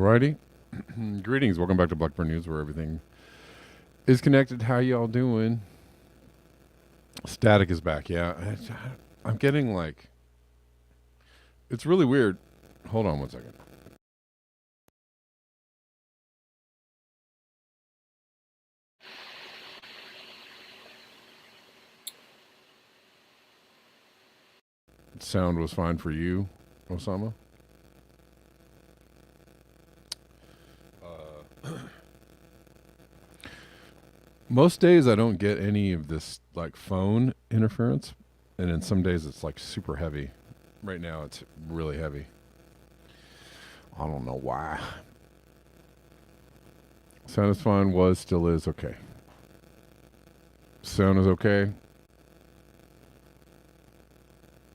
Alrighty. Greetings. Welcome back to Blackburn News, where everything is connected. How y'all doing? Static is back. Yeah, I'm getting like, it's really weird. Hold on one second. Sound was fine for you, Osama. Most days I don't get any of this like phone interference, and then some days it's like super heavy. Right now it's really heavy. I don't know why. Sound is fine. Was, still is okay. Sound is okay.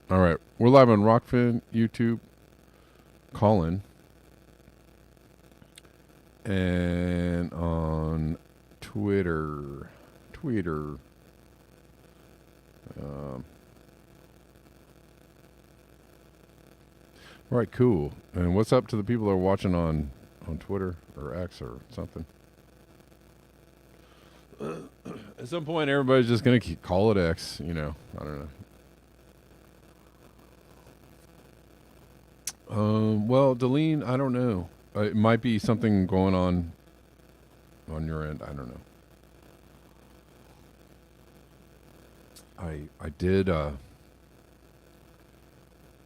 All right, we're live on Rockfin, YouTube, Callin, and on Twitter. All right, cool. And what's up to the people that are watching on Twitter or X or something? At some point, everybody's just gonna call it X. I don't know. Well, Delene, I don't know. It might be something going on your end. I don't know. I did the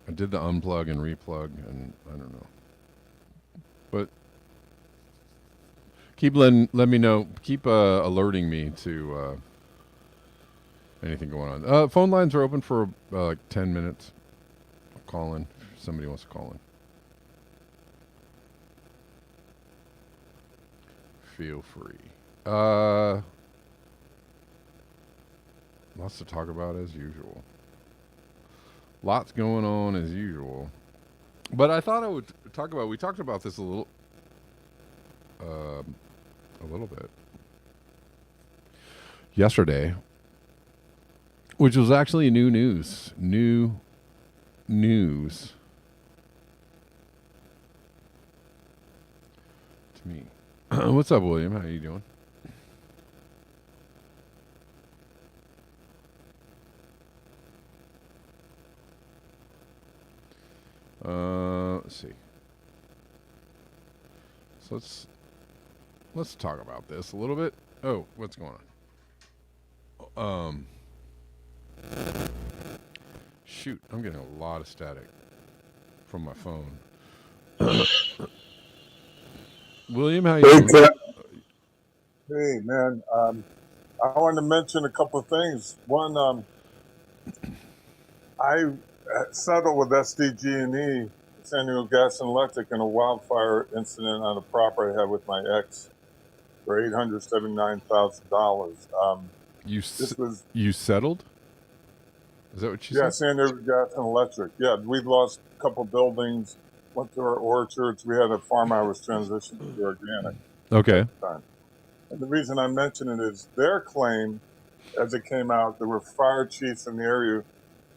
unplug and replug, and I don't know. But keep let me know. Keep alerting me to anything going on. Phone lines are open for like 10 minutes. I'll call in if somebody wants to call in. Feel free. Lots to talk about as usual. Lots going on as usual. But I thought I would talk about. We talked about this a little bit yesterday, which was actually new news. New news to me. What's up, William? How are you doing? Let's see. So let's talk about this a little bit. Oh, what's going on? Shoot, I'm getting a lot of static from my phone. William, how you doing? Hey, man. I wanted to mention a couple of things. One, I settled with SDG&E, San Diego Gas and Electric, in a wildfire incident on a property I had with my ex for $879,000. You settled? Is that what you Yeah, said? San Diego Gas and Electric. Yeah, we lost a couple buildings, went to our orchards. We had a farm I was transitioning to organic Okay. at the time. And the reason I mention it is their claim, as it came out, there were fire chiefs in the area.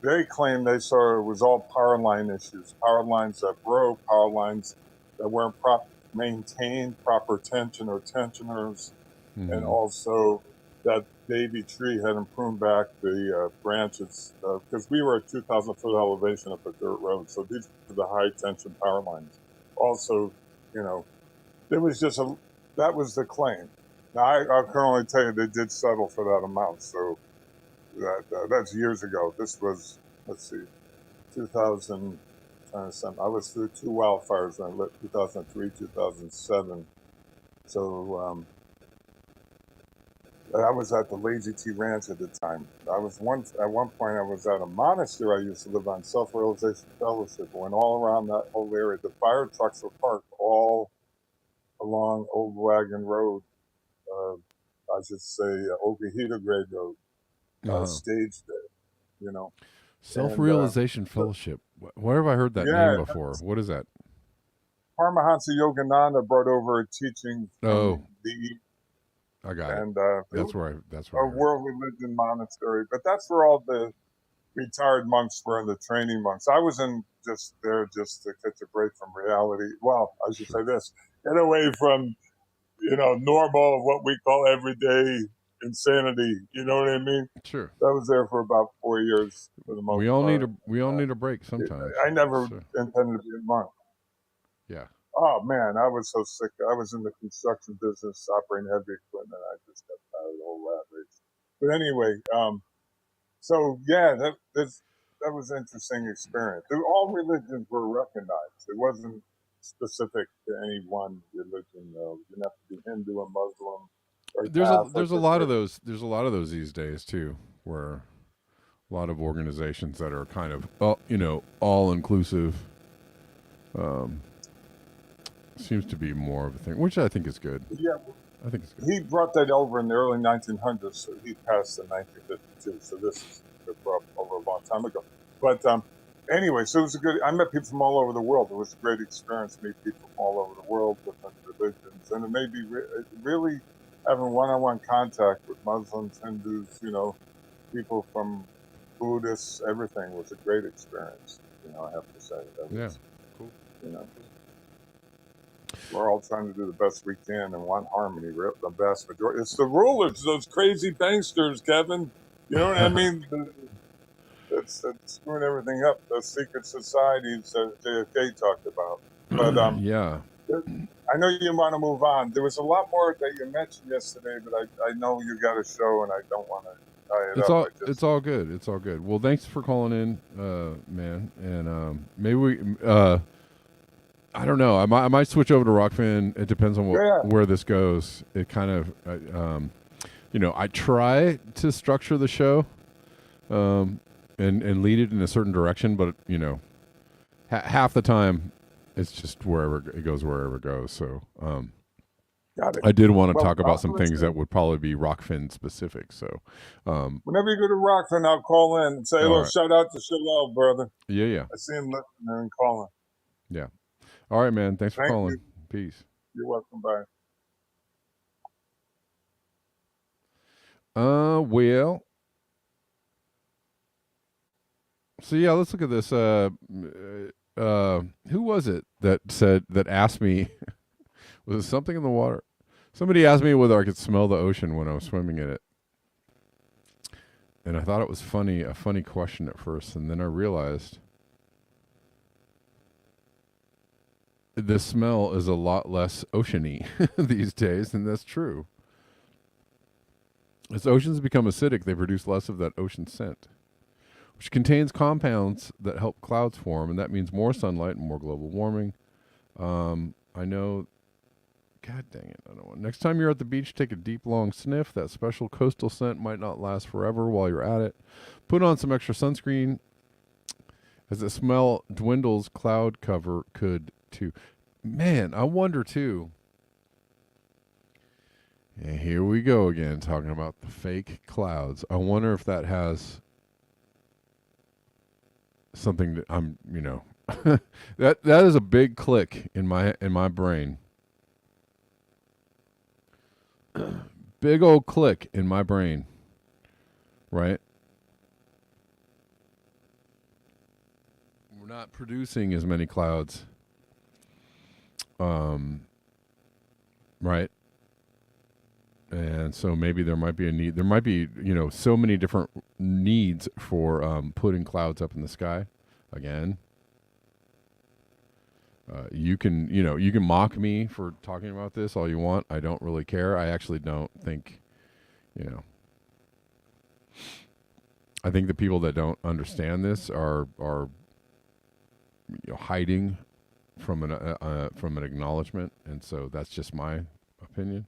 They claimed they saw it was all power line issues, power lines that broke, power lines that weren't maintained, proper tension or tensioners, and also that baby tree hadn't pruned back the branches because we were at 2,000-foot elevation up a dirt road. So these were the high tension power lines. Also, there was that was the claim. Now, I can only tell you they did settle for that amount. So that's years ago. This was, let's see, 2000. I was through two wildfires in 2003, 2007. So I was at the Lazy T Ranch at the time. At one point I was at a monastery I used to live on, SelfRealization Fellowship. Went all around that whole area. The fire trucks were parked all along Old Wagon Road. I should say Okehita Grade Road. Stage there, SelfRealization Fellowship. Where have I heard that name before? What is that? Paramahansa Yogananda brought over a teaching from the East. I got it. That's where a world religion monastery. But that's where all the retired monks were, and the training monks. I was just there just to catch a break from reality. Well, I should say this. get away from, normal, what we call everyday insanity. You know what I mean? Sure. I was there for about 4 years for the most part. We all need a break sometimes. I never So, intended to be a monk. yeah. Oh man, I was so sick. I was in the construction business, operating heavy equipment. I just got tired of the whole rat race. But anyway, so yeah, that was an interesting experience. All religions were recognized. It wasn't specific to any one religion. You didn't have to be Hindu or Muslim or Catholic There's a or lot of Christian. those these days too, where a lot of organizations that are kind of all inclusive seems to be more of a thing, which I think is good. Yeah, I think it's good. he brought that over in the early 1900s. So he passed in 1952. So this is brought over a long time ago. But anyway, so it was a good. I met people from all over the world. It was a great experience to meet people from all over the world, different religions, and it made me really having one-on-one contact with Muslims, Hindus, people from Buddhists. Everything was a great experience. I have to say that Yeah. was, Cool. you know, we're all trying to do the best we can and want harmony. The vast majority. It's the rulers, those crazy banksters, Kevin. You know what I mean? That's screwing everything up. Those secret societies that JFK talked about. But Yeah. I know you want to move on. There was a lot more that you mentioned yesterday, but I know you got a show, and I don't want to tie it up. It's all good. It's all good. Well, thanks for calling in, man. And maybe we I don't know. I might switch over to Rockfin. It depends on yeah. where this goes. It kind of I try to structure the show and lead it in a certain direction, but half the time it's just wherever it goes. So Got it. I did want to Well, talk about some things listen, that would probably be Rockfin specific. So whenever you go to Rockford, I'll call in and say, all hello, right. shout out to Shalal, brother. Yeah. I see him listening and calling. Yeah. All right, man. Thanks for Thank calling. you. Peace. You're welcome. Bye. Well. So yeah, let's look at this. Who was it that asked me? Was it something in the water? Somebody asked me whether I could smell the ocean when I was swimming in it, and I thought it was a funny question at first, and then I realized the smell is a lot less oceany these days, and that's true. As oceans become acidic, they produce less of that ocean scent, which contains compounds that help clouds form, and that means more sunlight and more global warming. I know. God dang it! I don't want. Next time you're at the beach, take a deep, long sniff. That special coastal scent might not last forever while you're at it. Put on some extra sunscreen. As the smell dwindles, cloud cover could too. Man, I wonder too. And here we go again, talking about the fake clouds. I wonder if that has something that that is a big click in my brain. Big old click in my brain, right? We're not producing as many clouds, right? And so maybe there might be a need. There might be so many different needs for putting clouds up in the sky. Again, you can mock me for talking about this all you want. I don't really care. I actually don't think, I think the people that don't understand this are hiding from an acknowledgement, and so that's just my opinion.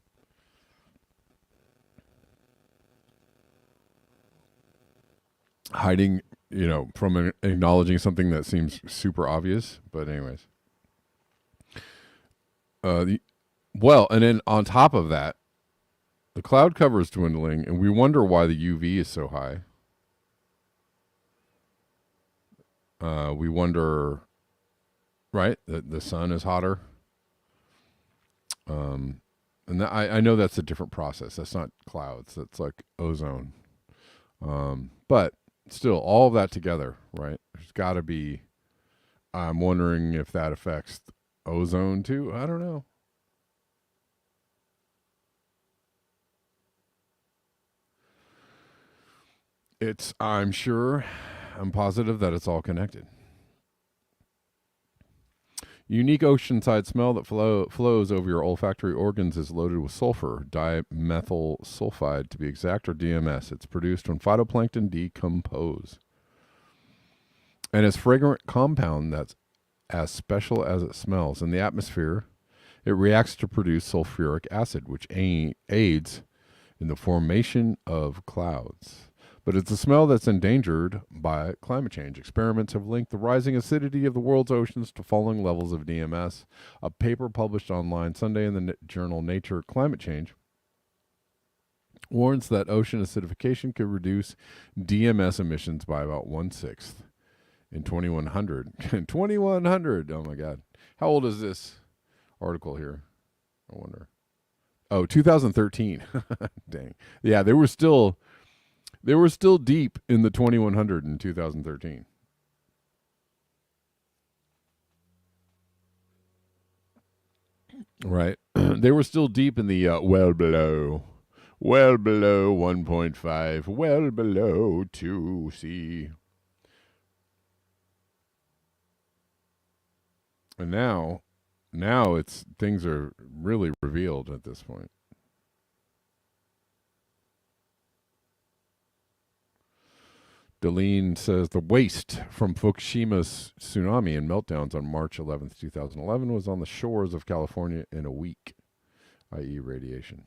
Hiding, from acknowledging something that seems super obvious. But anyways, and then on top of that, the cloud cover is dwindling, and we wonder why the UV is so high. We wonder, right, that the sun is hotter. And I know that's a different process. That's not clouds. That's like ozone. But still, all of that together, right? There's got to be. I'm wondering if that affects ozone too. I don't know. I'm positive that it's all connected. Unique oceanside smell that flows over your olfactory organs is loaded with sulfur, dimethyl sulfide to be exact, or DMS. It's produced when phytoplankton decompose. And it's fragrant compound that's as special as it smells. In the atmosphere, it reacts to produce sulfuric acid, which aids in the formation of clouds. But it's a smell that's endangered by climate change. Experiments have linked the rising acidity of the world's oceans to falling levels of DMS. A paper published online Sunday in the journal Nature Climate Change warns that ocean acidification could reduce DMS emissions by about 1/6 in 2100. 2100! Oh my God. How old is this article here? I wonder. Oh, 2013. Dang. Yeah, they were still deep in the 2100 in 2013. Right. They were still deep in the well below 1.5, well below 2C. And now it's things are really revealed at this point. Deline says the waste from Fukushima's tsunami and meltdowns on March 11th, 2011 was on the shores of California in a week, i.e. radiation.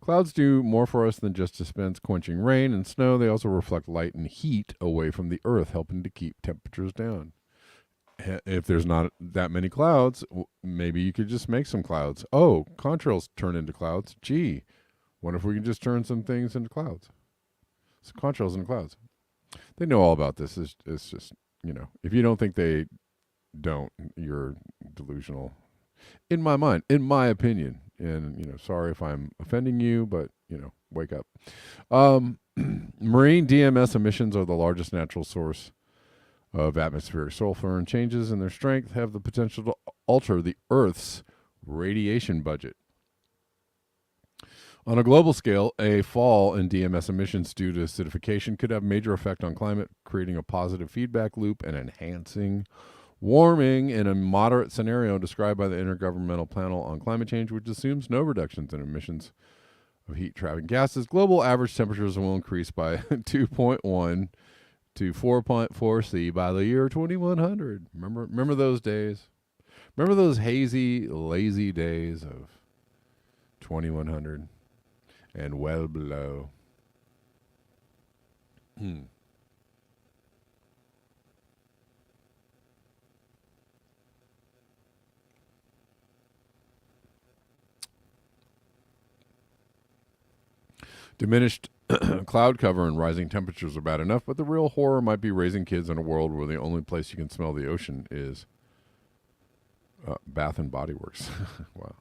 Clouds do more for us than just dispense quenching rain and snow. They also reflect light and heat away from the earth, helping to keep temperatures down. If there's not that many clouds, maybe you could just make some clouds. Oh, contrails turn into clouds. Gee, wonder if we can just turn some things into clouds. Some contrails into clouds. They know all about this. It's just, if you don't think they don't, you're delusional. In my mind, in my opinion. And, sorry if I'm offending you, but, wake up. Marine DMS emissions are the largest natural source of atmospheric sulfur, and changes in their strength have the potential to alter the Earth's radiation budget. On a global scale, a fall in DMS emissions due to acidification could have a major effect on climate, creating a positive feedback loop and enhancing warming in a moderate scenario described by the Intergovernmental Panel on Climate Change, which assumes no reductions in emissions of heat-trapping gases. Global average temperatures will increase by 2.1 to 4.4 C by the year 2100. Remember those days? Remember those hazy, lazy days of 2100 and well below. Diminished cloud cover and rising temperatures are bad enough, but the real horror might be raising kids in a world where the only place you can smell the ocean is Bath and Body Works. Wow.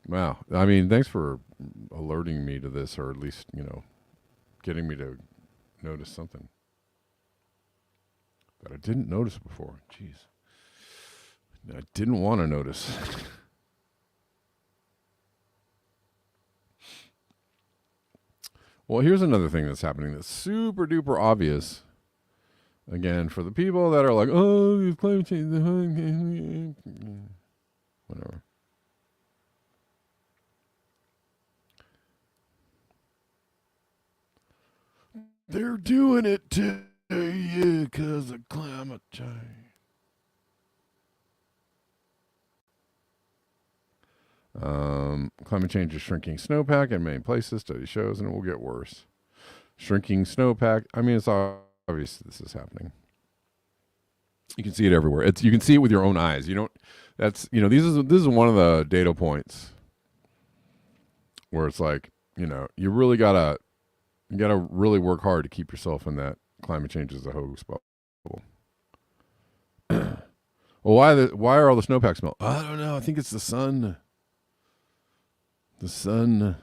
Wow. I mean, thanks for alerting me to this, or at least, getting me to notice something that I didn't notice before. Jeez. I didn't want to notice. Well, here's another thing that's happening that's super duper obvious. Again, for the people that are like, oh, it's climate change. Whatever. They're doing it to you because of climate change. Climate change is shrinking snowpack in many places, study shows, and it will get worse. Shrinking snowpack, I mean, it's obvious this is happening. You can see it everywhere. You can see it with your own eyes. This is one of the data points where it's like, you really gotta really work hard to keep yourself in that climate change is a hoax bubble. Well, why are all the snowpacks smell? I don't know. I think it's the sun. The sun.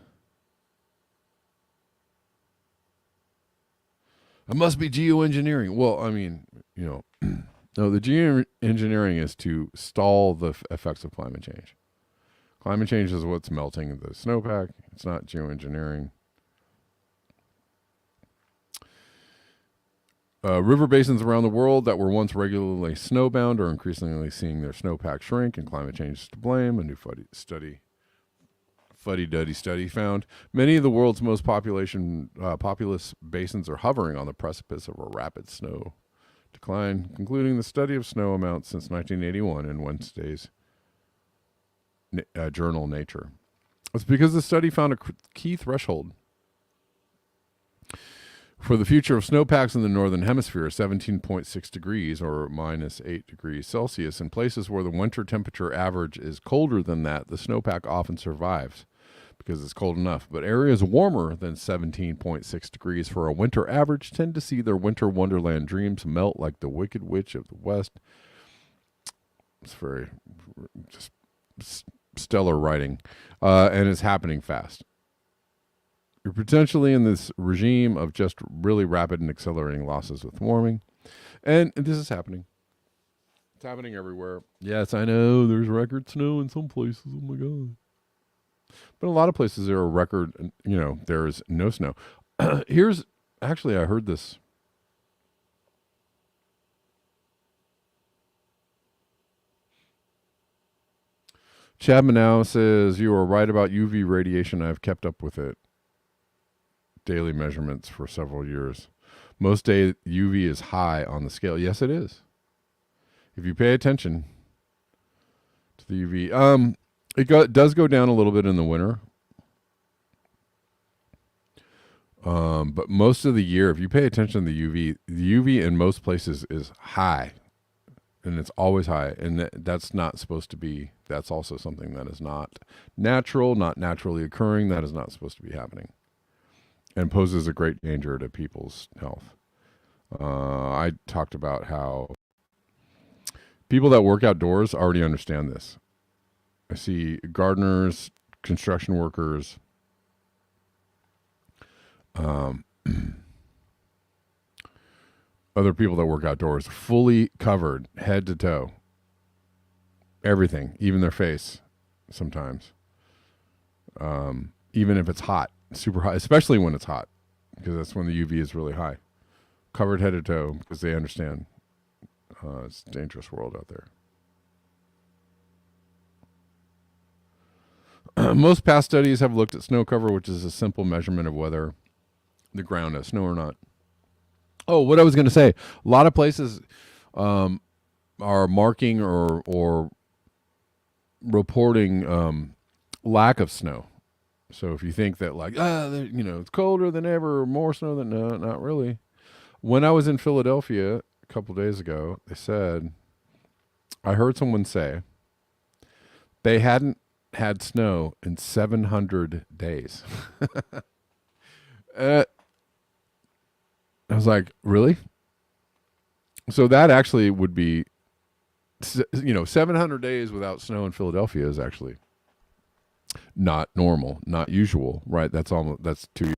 It must be geoengineering. Well, I mean, No, the geoengineering is to stall the effects of climate change. Climate change is what's melting the snowpack. It's not geoengineering. River basins around the world that were once regularly snowbound are increasingly seeing their snowpack shrink, and climate change is to blame. A new fuddy-duddy study found many of the world's most populous basins are hovering on the precipice of a rapid snow decline, concluding the study of snow amounts since 1981 in Wednesday's journal Nature. It's because the study found a key threshold for the future of snowpacks in the northern hemisphere, 17.6 degrees or minus 8 degrees Celsius. In places where the winter temperature average is colder than that, the snowpack often survives because it's cold enough. But areas warmer than 17.6 degrees for a winter average tend to see their winter wonderland dreams melt like the Wicked Witch of the West. It's very just stellar writing, and it's happening fast. You're potentially in this regime of just really rapid and accelerating losses with warming. And this is happening. It's happening everywhere. Yes, I know there's record snow in some places. Oh my God. But a lot of places there are record, there is no snow. Actually, I heard this. Chad Manow says, you are right about UV radiation. I've kept up with it. Daily measurements for several years. Most day UV is high on the scale. Yes, it is. If you pay attention to the UV, it does go down a little bit in the winter. But most of the year, if you pay attention to the UV in most places is high, and it's always high, and that's not supposed to be. That's also something that is not natural, not naturally occurring. That is not supposed to be happening, and poses a great danger to people's health. I talked about how people that work outdoors already understand this. I see gardeners, construction workers, other people that work outdoors, fully covered head to toe. Everything, even their face sometimes. Even if it's hot, super hot, especially when it's hot, because that's when the UV is really high. Covered head to toe because they understand it's a dangerous world out there. Most past studies have looked at snow cover, which is a simple measurement of whether the ground has snow or not. Oh, what I was going to say, a lot of places are marking or reporting lack of snow. So if you think that it's colder than ever, more snow than, no, not really. When I was in Philadelphia a couple days ago, they said, I heard someone say they hadn't had snow in 700 days. I was like, really? So that actually would be, 700 days without snow in Philadelphia is actually not normal, not usual, right? That's 2 years.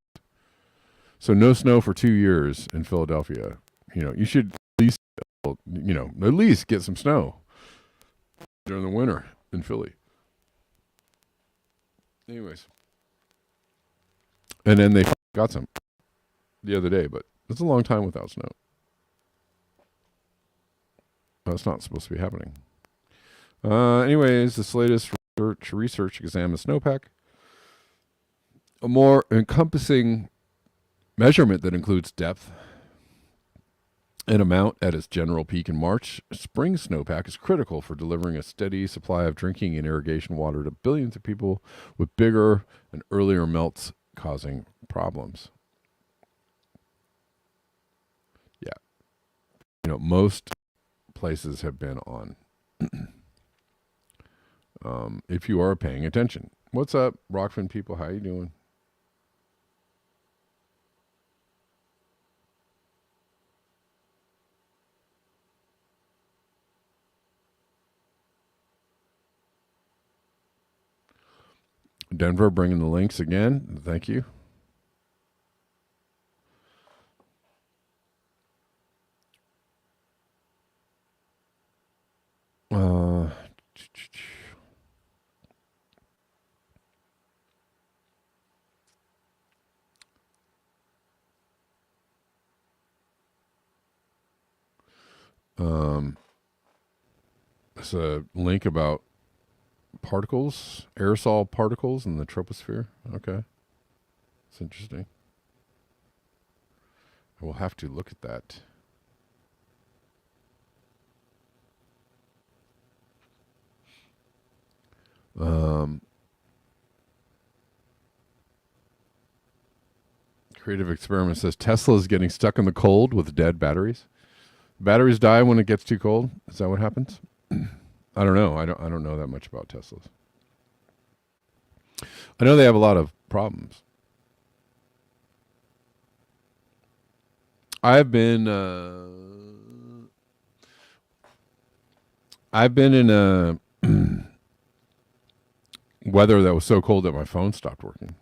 So no snow for 2 years in Philadelphia. You should at least get some snow during the winter in Philly. Anyways. And then they got some the other day, but it's a long time without snow. That's not supposed to be happening. Anyways, this latest research examines snowpack. A more encompassing measurement that includes depth and amount at its general peak in March. Spring snowpack is critical for delivering a steady supply of drinking and irrigation water to billions of people, with bigger and earlier melts causing problems. Yeah. Most places have been on. If you are paying attention. What's up, Rockfin people? How you doing? Denver bringing the links again. Thank you. It's a link about particles, aerosol particles in the troposphere. Okay. It's interesting. I will have to look at that. Creative Experiment says Tesla is getting stuck in the cold with dead batteries. Batteries die when it gets too cold. Is that what happens? I don't know. I don't know that much about Teslas. I know they have a lot of problems. I've been in a weather that was so cold that my phone stopped working.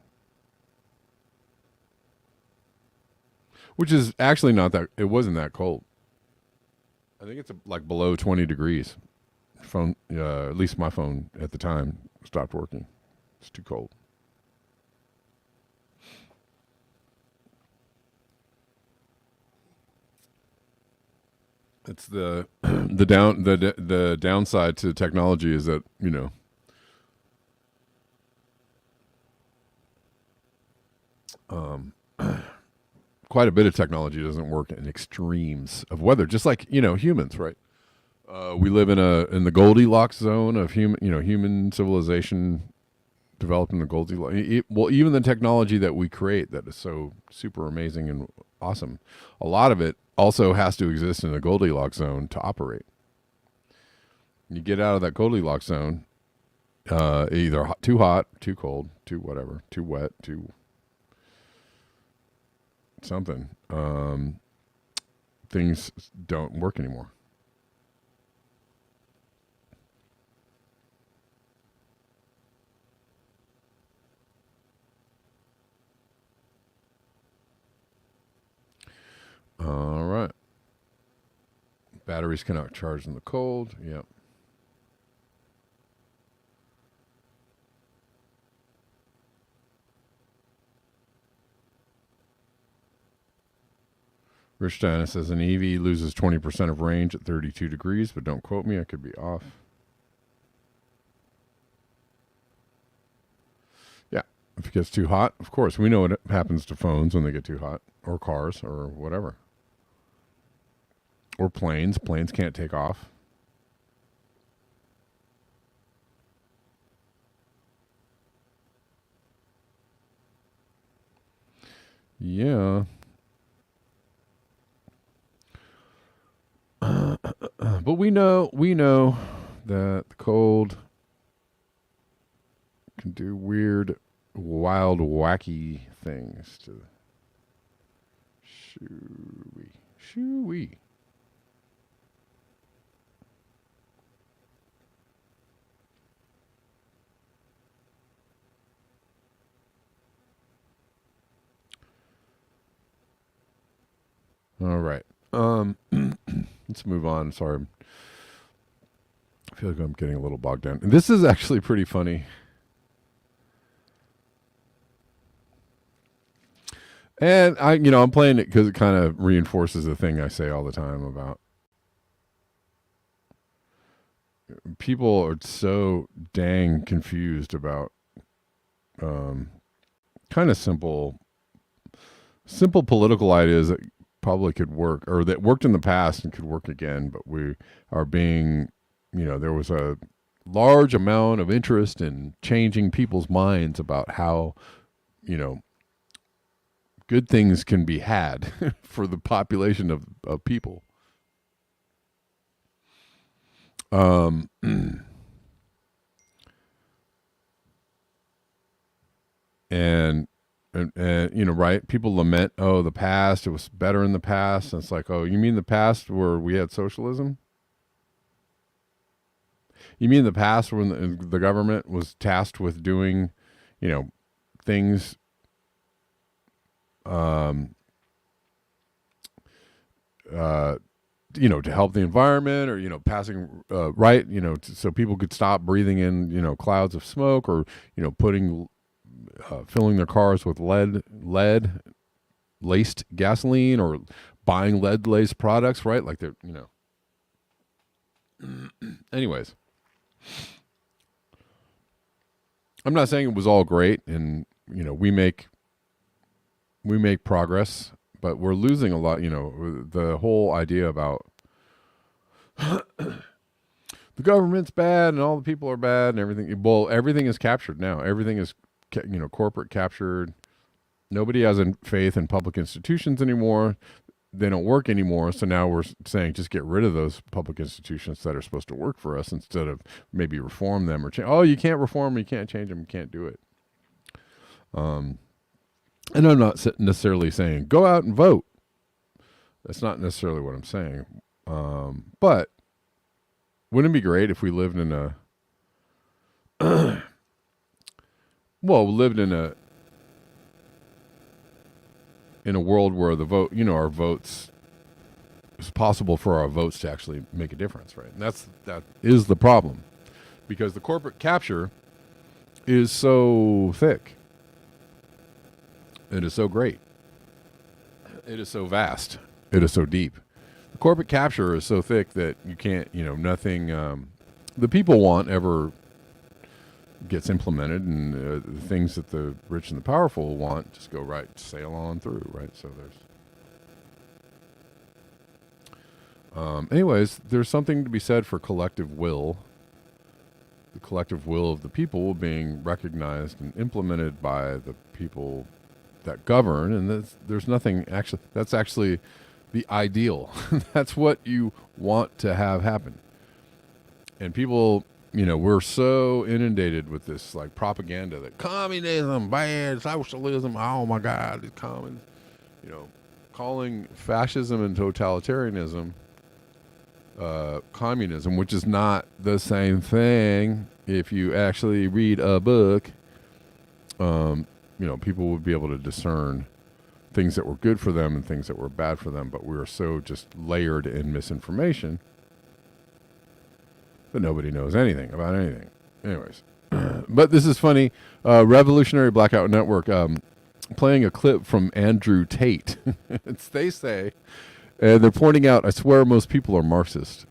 Which is actually not that, it wasn't that cold. I think it's like below 20 degrees. Phone, at least my phone at the time stopped working. It's too cold. It's the the downside to technology is that, you know, quite a bit of technology doesn't work in extremes of weather, just like, you know, humans, right? We live in the Goldilocks zone of human civilization developed in the Goldilocks. Well, even the technology that we create that is so super amazing and awesome, a lot of it also has to exist in the Goldilocks zone to operate. You get out of that Goldilocks zone, either too hot, too cold, too whatever, too wet, too something. Things don't work anymore. All right. Batteries cannot charge in the cold. Yep. Rich Diana says an EV loses 20% of range at 32 degrees, but don't quote me. I could be off. Yeah. If it gets too hot, of course, we know what happens to phones when they get too hot, or cars, or whatever. Or planes. Planes can't take off. Yeah. But we know that the cold can do weird, wild, wacky things to shoo-wee. All right. Let's move on. Sorry. I feel like I'm getting a little bogged down. And this is actually pretty funny. And I'm playing it because it kind of reinforces the thing I say all the time about people are so dang confused about kind of simple political ideas that probably could work, or that worked in the past and could work again, but we are being, there was a large amount of interest in changing people's minds about how, good things can be had for the population of people. And right, people lament, oh, the past, it was better in the past. And it's like, oh, you mean the past where we had socialism? You mean the past when the government was tasked with doing, things to help the environment, or passing right, so people could stop breathing in clouds of smoke, or putting filling their cars with lead laced gasoline, or buying lead laced products, right? Like they're Anyways, I'm not saying it was all great, and we make progress, but we're losing a lot. The whole idea about the government's bad and all the people are bad and everything. Well, everything is captured now. Everything is corporate captured. Nobody has faith in public institutions anymore. They don't work anymore. So now we're saying just get rid of those public institutions that are supposed to work for us instead of maybe reform them or change. Oh, you can't reform them. You can't change them. You can't do it. And I'm not necessarily saying go out and vote. That's not necessarily what I'm saying. But wouldn't it be great if we lived in a in a world where the vote, our votes, it's possible for our votes to actually make a difference, right? And that is the problem, because the corporate capture is so thick. It is so great. It is so vast. It is so deep. The corporate capture is so thick that you can't, nothing the people want ever gets implemented, and the things that the rich and the powerful want just go sail on through, right? So anyways, there's something to be said for collective will. The collective will of the people being recognized and implemented by the people that govern, and there's nothing actually. That's actually the ideal. That's what you want to have happen. And people, we're so inundated with this like propaganda that communism bad, socialism, oh my God, it's common. Calling fascism and totalitarianism communism, which is not the same thing. If you actually read a book, people would be able to discern things that were good for them and things that were bad for them. But we are so just layered in misinformation that nobody knows anything about anything. Anyways, but this is funny. Revolutionary Blackout Network playing a clip from Andrew Tate. They say, and they're pointing out, I swear most people are Marxist.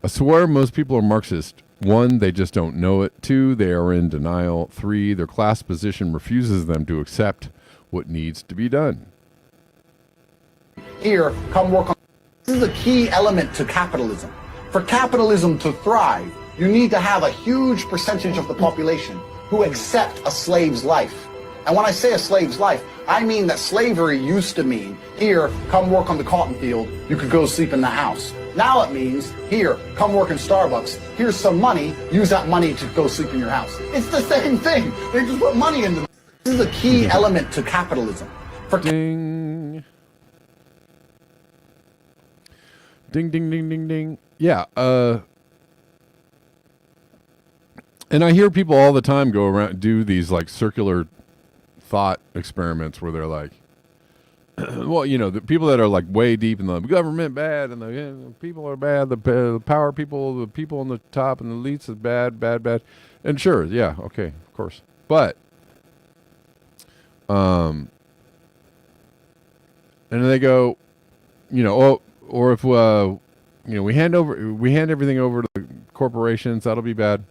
I swear most people are Marxist. 1, they just don't know it. 2, they are in denial. 3, their class position refuses them to accept what needs to be done. Here, come work on. This is a key element to capitalism. For capitalism to thrive, you need to have a huge percentage of the population who accept a slave's life. And when I say a slave's life, I mean that slavery used to mean, here, come work on the cotton field, you could go sleep in the house. Now it means, here, come work in Starbucks, here's some money, use that money to go sleep in your house. It's the same thing. They just put money into it. This is a key element to capitalism. Ding. Ding, ding, ding, ding, ding. Yeah. And I hear people all the time go around, do these like circular thought experiments where they're like, well, the people that are like way deep in the government bad and the people are bad, the power people, the people on the top and the elites is bad, bad, bad. And sure, yeah, okay, of course. But, and then they go, or if, we hand everything over to the corporations, that'll be bad.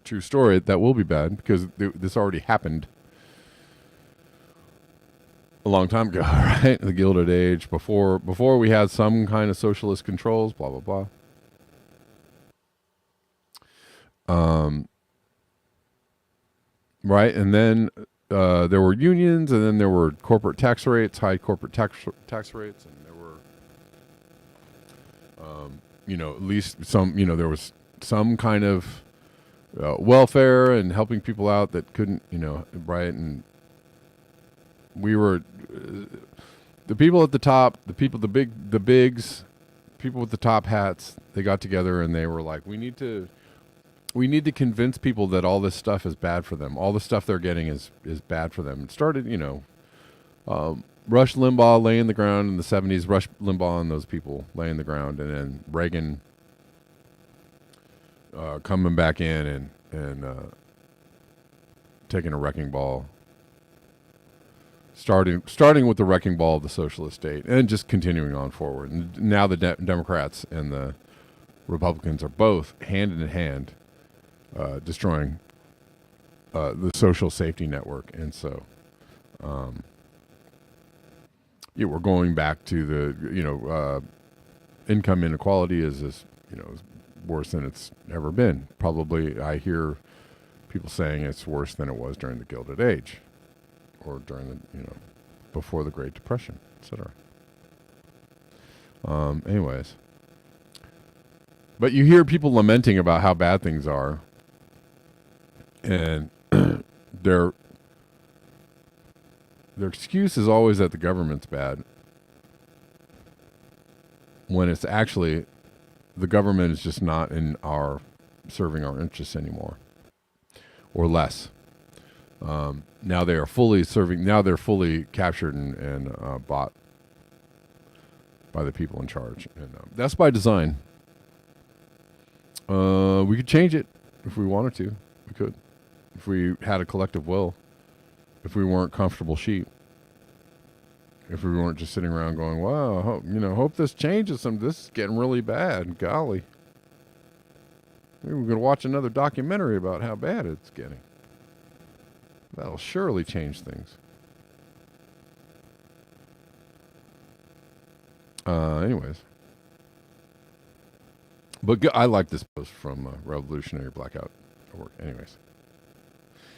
True story, that will be bad because this already happened a long time ago, right? The Gilded Age, before we had some kind of socialist controls, blah, blah, blah. Right? And then there were unions, and then there were corporate tax rates, high corporate tax rates, and there were, at least some, there was some kind of welfare and helping people out that couldn't, right? And we were the people at the top, the bigs, people with the top hats. They got together and they were like, we need to convince people that all this stuff is bad for them. All the stuff they're getting is bad for them. It started, Rush Limbaugh laying the ground in the 70s. Rush Limbaugh and those people laying the ground, and then Reagan coming back in and taking a wrecking ball, starting with the wrecking ball of the socialist state and just continuing on forward. And now the Democrats and the Republicans are both hand in hand destroying the social safety network. And so we're going back to the income inequality is worse than it's ever been. Probably I hear people saying it's worse than it was during the Gilded Age, or during the before the Great Depression, etc. Anyways, but you hear people lamenting about how bad things are, and their excuse is always that the government's bad, when it's actually the government is just not serving our interests anymore, or less. Now they are fully serving. Now they're fully captured and bought by the people in charge, and that's by design. We could change it if we wanted to. We could, if we had a collective will. If we weren't comfortable sheep. If we weren't just sitting around going, "Wow, hope this changes. This is getting really bad. Golly, maybe we're going to watch another documentary about how bad it's getting. That'll surely change things." Anyways, but I like this post from Revolutionary Blackout at work. Anyways,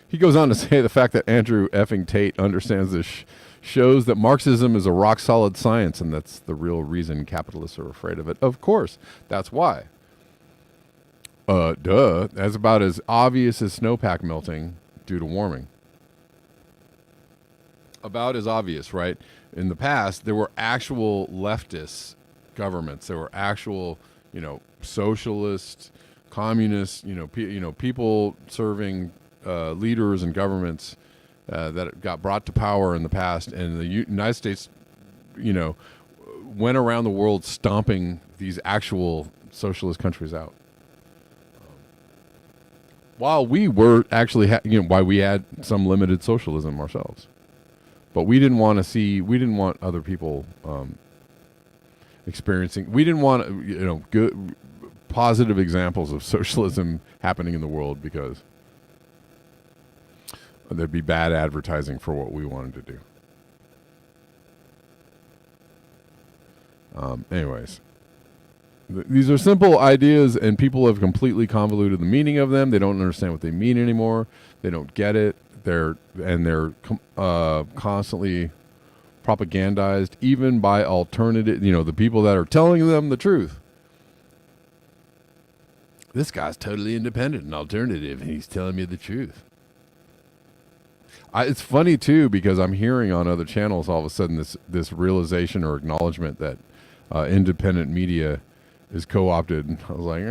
he goes on to say the fact that Andrew effing Tate understands this shows that Marxism is a rock-solid science, and that's the real reason capitalists are afraid of it. Of course, that's why. Duh. That's about as obvious as snowpack melting due to warming. About as obvious, right? In the past, there were actual leftist governments. There were actual, socialist, communist, people serving leaders and governments that got brought to power in the past, and the United States, went around the world stomping these actual socialist countries out. While we were actually, why we had some limited socialism ourselves, but we didn't want other people experiencing. We didn't want, good, positive examples of socialism happening in the world, because there'd be bad advertising for what we wanted to do. Anyways, these are simple ideas, and people have completely convoluted the meaning of them. They don't understand what they mean anymore. They don't get it. They're constantly propagandized, even by alternative, the people that are telling them the truth. This guy's totally independent and alternative, and he's telling me the truth. It's funny too, because I'm hearing on other channels all of a sudden this realization or acknowledgement that independent media is co-opted. And I was like,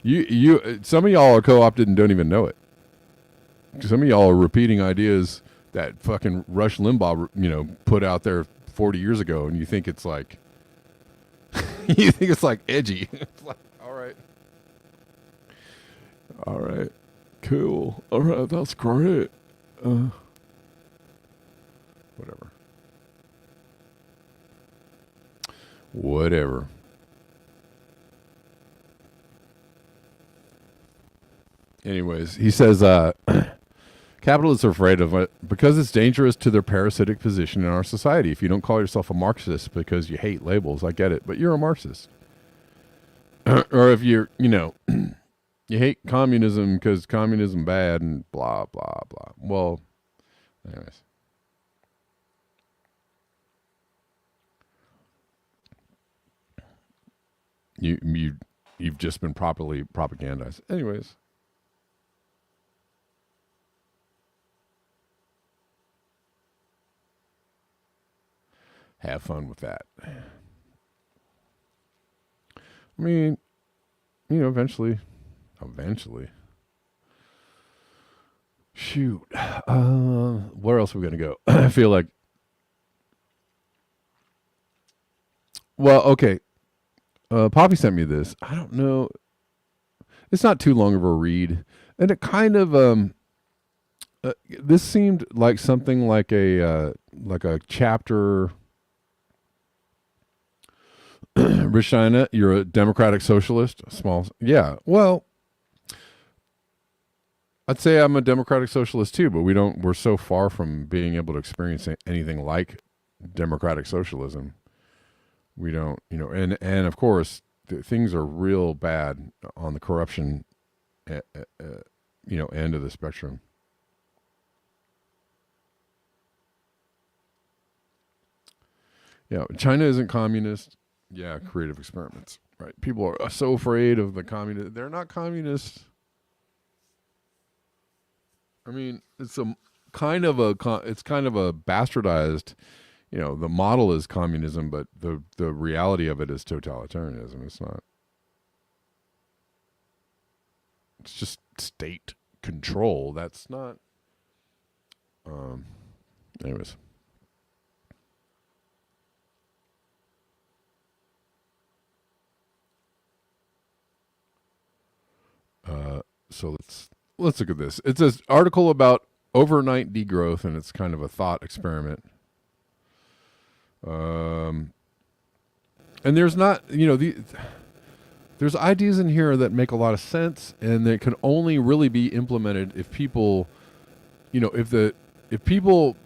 you some of y'all are co-opted and don't even know it. Some of y'all are repeating ideas that fucking Rush Limbaugh, put out there 40 years ago, and you think it's like, edgy. It's like, all right, cool, all right, that's great. Whatever. Anyways, he says, capitalists are afraid of it because it's dangerous to their parasitic position in our society. If you don't call yourself a Marxist because you hate labels, I get it, but you're a Marxist. Or if you're, you hate communism because communism bad and blah, blah, blah. Well, anyways. You've just been properly propagandized. Anyways. Have fun with that. I mean, eventually. Shoot. Where else are we going to go? I feel like. Well, okay. Poppy sent me this. I don't know. It's not too long of a read. And it kind of this seemed like something like a chapter. Rishina, you're a democratic socialist. Small, yeah. Well, I'd say I'm a democratic socialist too, but we're so far from being able to experience anything like democratic socialism. We don't, and of course, things are real bad on the corruption, end of the spectrum. Yeah, China isn't communist. Yeah, creative experiments. Right. People are so afraid of the communists. They're not communists. I mean, it's kind of a bastardized, the model is communism, but the reality of it is totalitarianism. It's not. It's just state control. That's not. Anyways. So let's look at this. It's an article about overnight degrowth, and it's kind of a thought experiment. And there's not, there's ideas in here that make a lot of sense, and they can only really be implemented if people, if people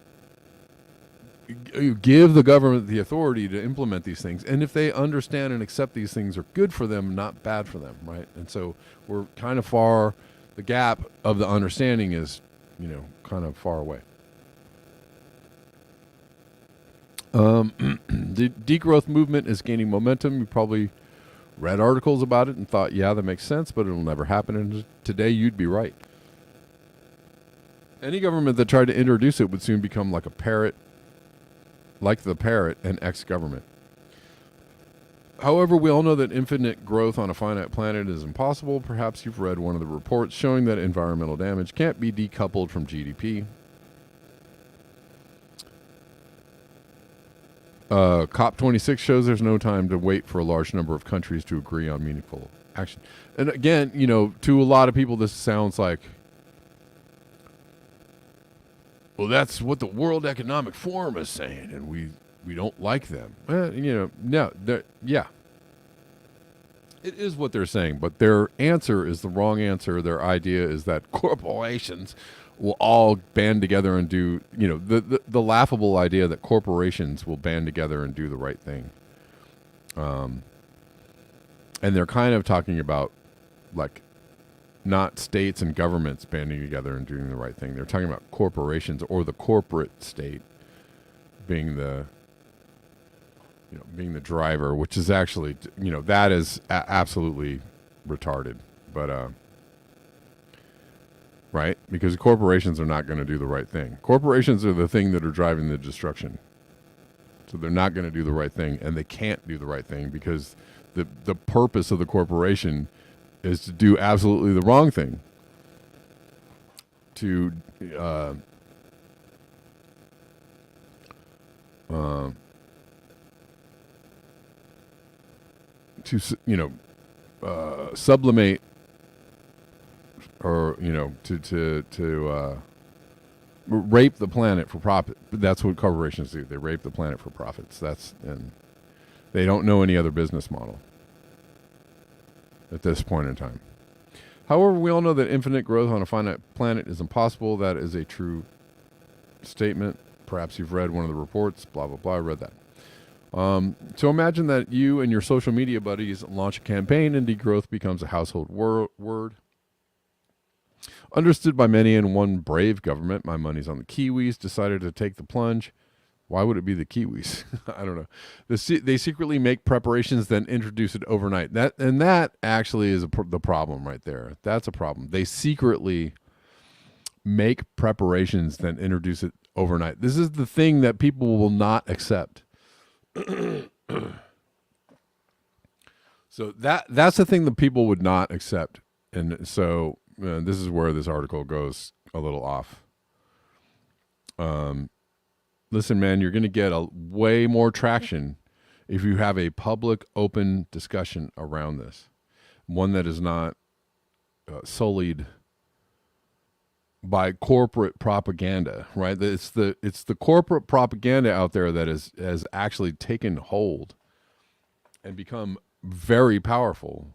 give the government the authority to implement these things, and if they understand and accept these things are good for them, not bad for them, right? And so we're kind of far. The gap of the understanding is, kind of far away. The degrowth movement is gaining momentum. You probably read articles about it and thought, yeah, that makes sense, but it'll never happen. And today you'd be right. Any government that tried to introduce it would soon become like a parrot, like the parrot, and ex-government. However, we all know that infinite growth on a finite planet is impossible. Perhaps you've read one of the reports showing that environmental damage can't be decoupled from GDP. COP26 shows there's no time to wait for a large number of countries to agree on meaningful action. And again, to a lot of people, this sounds like, well, that's what the World Economic Forum is saying, and we don't like them. No, yeah. It is what they're saying, but their answer is the wrong answer. Their idea is that corporations will all band together and do, the laughable idea that corporations will band together and do the right thing. And they're kind of talking about, like, not states and governments banding together and doing the right thing. They're talking about corporations or the corporate state being the driver, which is actually, that is absolutely retarded. But, right? Because corporations are not going to do the right thing. Corporations are the thing that are driving the destruction. So they're not going to do the right thing, and they can't do the right thing because the purpose of the corporation is to do absolutely the wrong thing. To sublimate, or to rape the planet for profit. That's what corporations do. They rape the planet for profits. And they don't know any other business model at this point in time. However, we all know that infinite growth on a finite planet is impossible. That is a true statement. Perhaps you've read one of the reports, blah, blah, blah. I read that. So imagine that you and your social media buddies launch a campaign and degrowth becomes a household word. Understood by many, and one brave government, my money's on the Kiwis, decided to take the plunge. Why would it be the Kiwis? I don't know. They secretly make preparations, then introduce it overnight. That actually is the problem right there. That's a problem. They secretly make preparations, then introduce it overnight. This is the thing that people will not accept. So that's the thing that people would not accept. And so this is where this article goes a little off. Listen, man, you're going to get a way more traction if you have a public, open discussion around this. One that is not sullied by corporate propaganda, right? It's the corporate propaganda out there that has actually taken hold and become very powerful.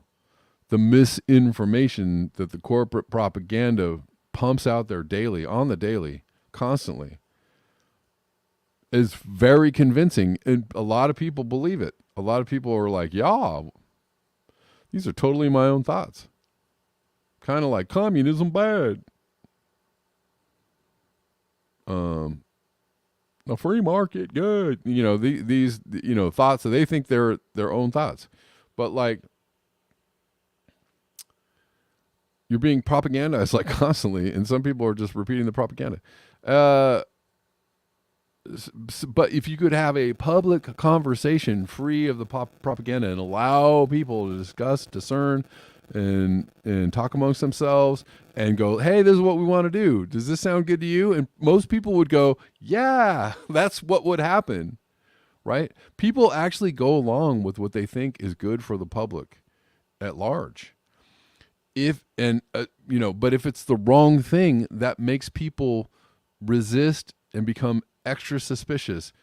The misinformation that the corporate propaganda pumps out there daily, on the daily, constantly, is very convincing, and a lot of people believe it. A lot of people are like, yeah, these are totally my own thoughts. Kind of like communism bad. A free market good. These thoughts that they think they're their own thoughts. But like, you're being propagandized like constantly, and some people are just repeating the propaganda. But if you could have a public conversation free of the propaganda and allow people to discuss, discern, and talk amongst themselves and go, hey, this is what we want to do. Does this sound good to you? And most people would go, yeah, that's what would happen, right? People actually go along with what they think is good for the public at large. But if it's the wrong thing, that makes people resist and become extra suspicious.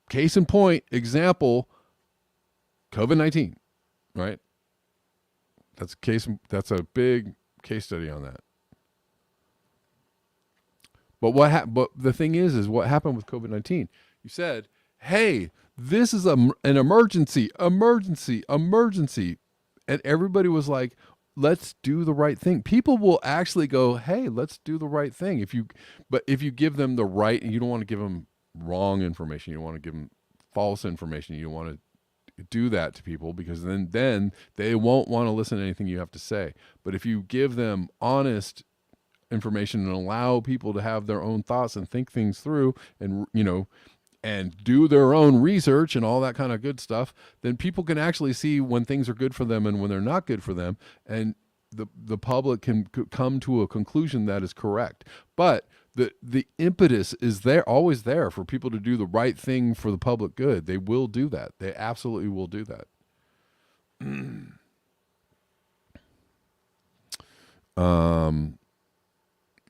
Case in point, example, COVID-19, right? That's a big case study on that. But but the thing is what happened with COVID-19? You said, "Hey, this is an emergency, and everybody was like, let's do the right thing. People will actually go, hey, let's do the right thing. If you give them the right, and you don't want to give them wrong information, you don't want to give them false information, you don't want to do that to people, because then they won't want to listen to anything you have to say. But if you give them honest information and allow people to have their own thoughts and think things through, and and do their own research and all that kind of good stuff, then people can actually see when things are good for them and when they're not good for them, and the public can come to a conclusion that is correct. But the impetus is always there for people to do the right thing for the public good. They will do that. They absolutely will do that.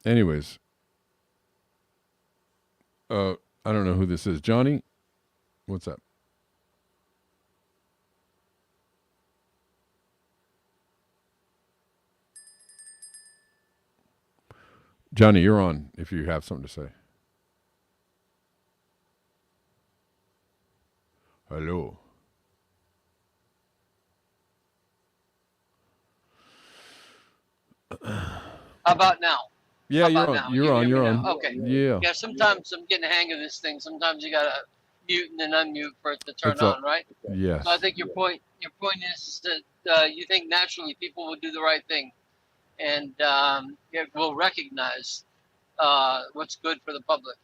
Anyways, I don't know who this is. Johnny, what's up? Johnny, you're on if you have something to say. Hello. How about now? Yeah, you're on. Okay. Yeah. Yeah, sometimes I'm getting the hang of this thing. Sometimes you gotta mute and then unmute for it to turn on, right? Yes. So I think your point is that you think naturally people will do the right thing, and will recognize what's good for the public.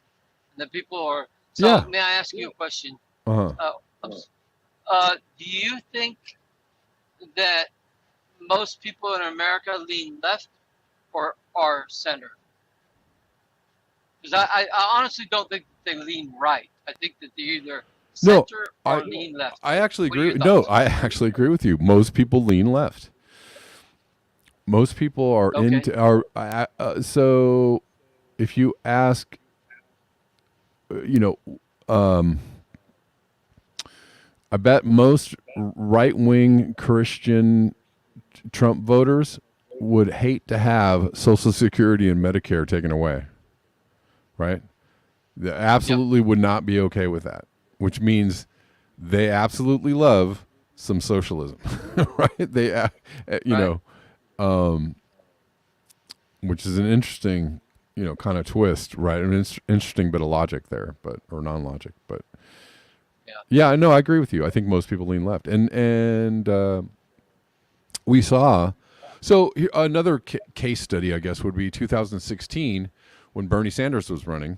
And the people are. So Yeah. May I ask you a question? Uh-huh. Do you think that most people in America lean left or are center? Because I honestly don't think they lean right. I think that they're either center or lean left. I actually agree. No, I actually agree with you. Most people lean left. Most people are into so if you ask, I bet most right-wing Christian Trump voters would hate to have Social Security and Medicare taken away, right? They absolutely would not be okay with that, which means they absolutely love some socialism, right? They, which is an interesting, kind of twist, right? An interesting bit of logic there, or non-logic, but yeah, no, I agree with you. I think most people lean left, and we saw. So another case study, I guess, would be 2016 when Bernie Sanders was running,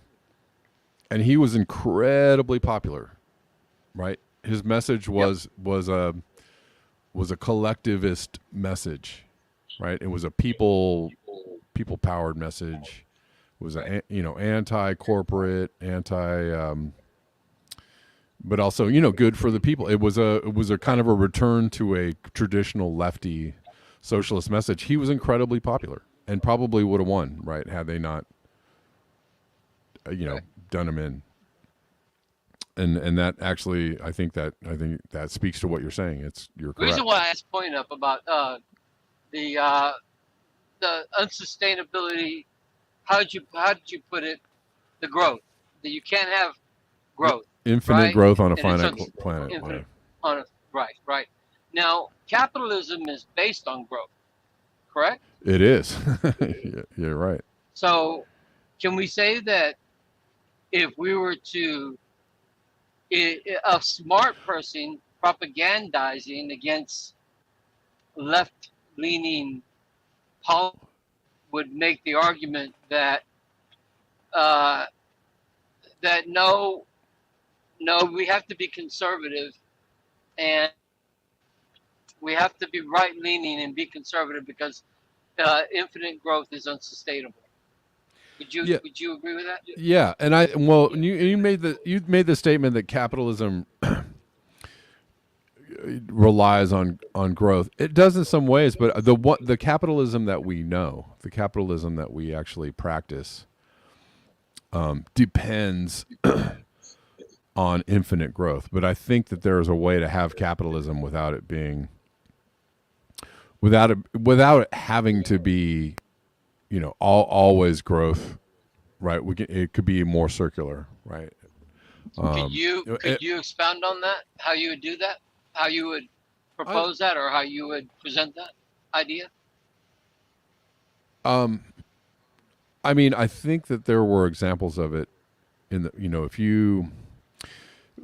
and he was incredibly popular, right? His message was a collectivist message, right? It was a people powered message. It was anti-corporate, but also good for the people. It was a kind of a return to a traditional lefty socialist message. He was incredibly popular, and probably would have won, right, had they not, Right. done them in. And that actually, I think that speaks to what you're saying. You're The reason correct. why I asked point up about the unsustainability. How did you put it? The growth that you can't have growth, Infinite right? growth on a And it's finite planet. infinite on a right. Now capitalism is based on growth, correct? It is. You're right. So can we say that if we were to a smart person propagandizing against left-leaning politics would make the argument that uh, that no, we have to be conservative and we have to be right-leaning and be conservative because infinite growth is unsustainable. Yeah. Would you agree with that? Yeah, and you made the statement that capitalism relies on growth. It does in some ways, but the capitalism that we know, the capitalism that we actually practice, depends on infinite growth. But I think that there is a way to have capitalism without it being without it having to be, always growth, right? It could be more circular, right? Could you expound on that? How you would do that? How you would propose that, or how you would present that idea? I mean, I think that there were examples of it in the, if you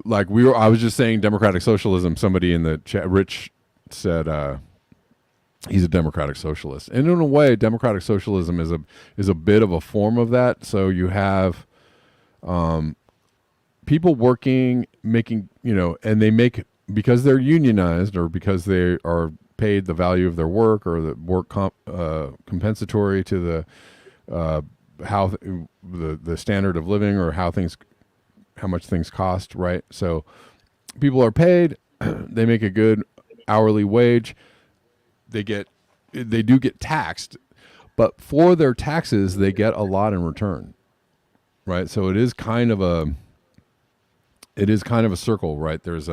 I was just saying democratic socialism. Somebody in the chat, Rich, said he's a democratic socialist, and in a way, democratic socialism is a bit of a form of that. So you have people working, making, and they make, because they're unionized or because they are paid the value of their work, or the work compensatory to the how the standard of living, or how much things cost, right? So people are paid, they make a good hourly wage, they do get taxed, but for their taxes they get a lot in return, right? So it is kind of a circle, right? There is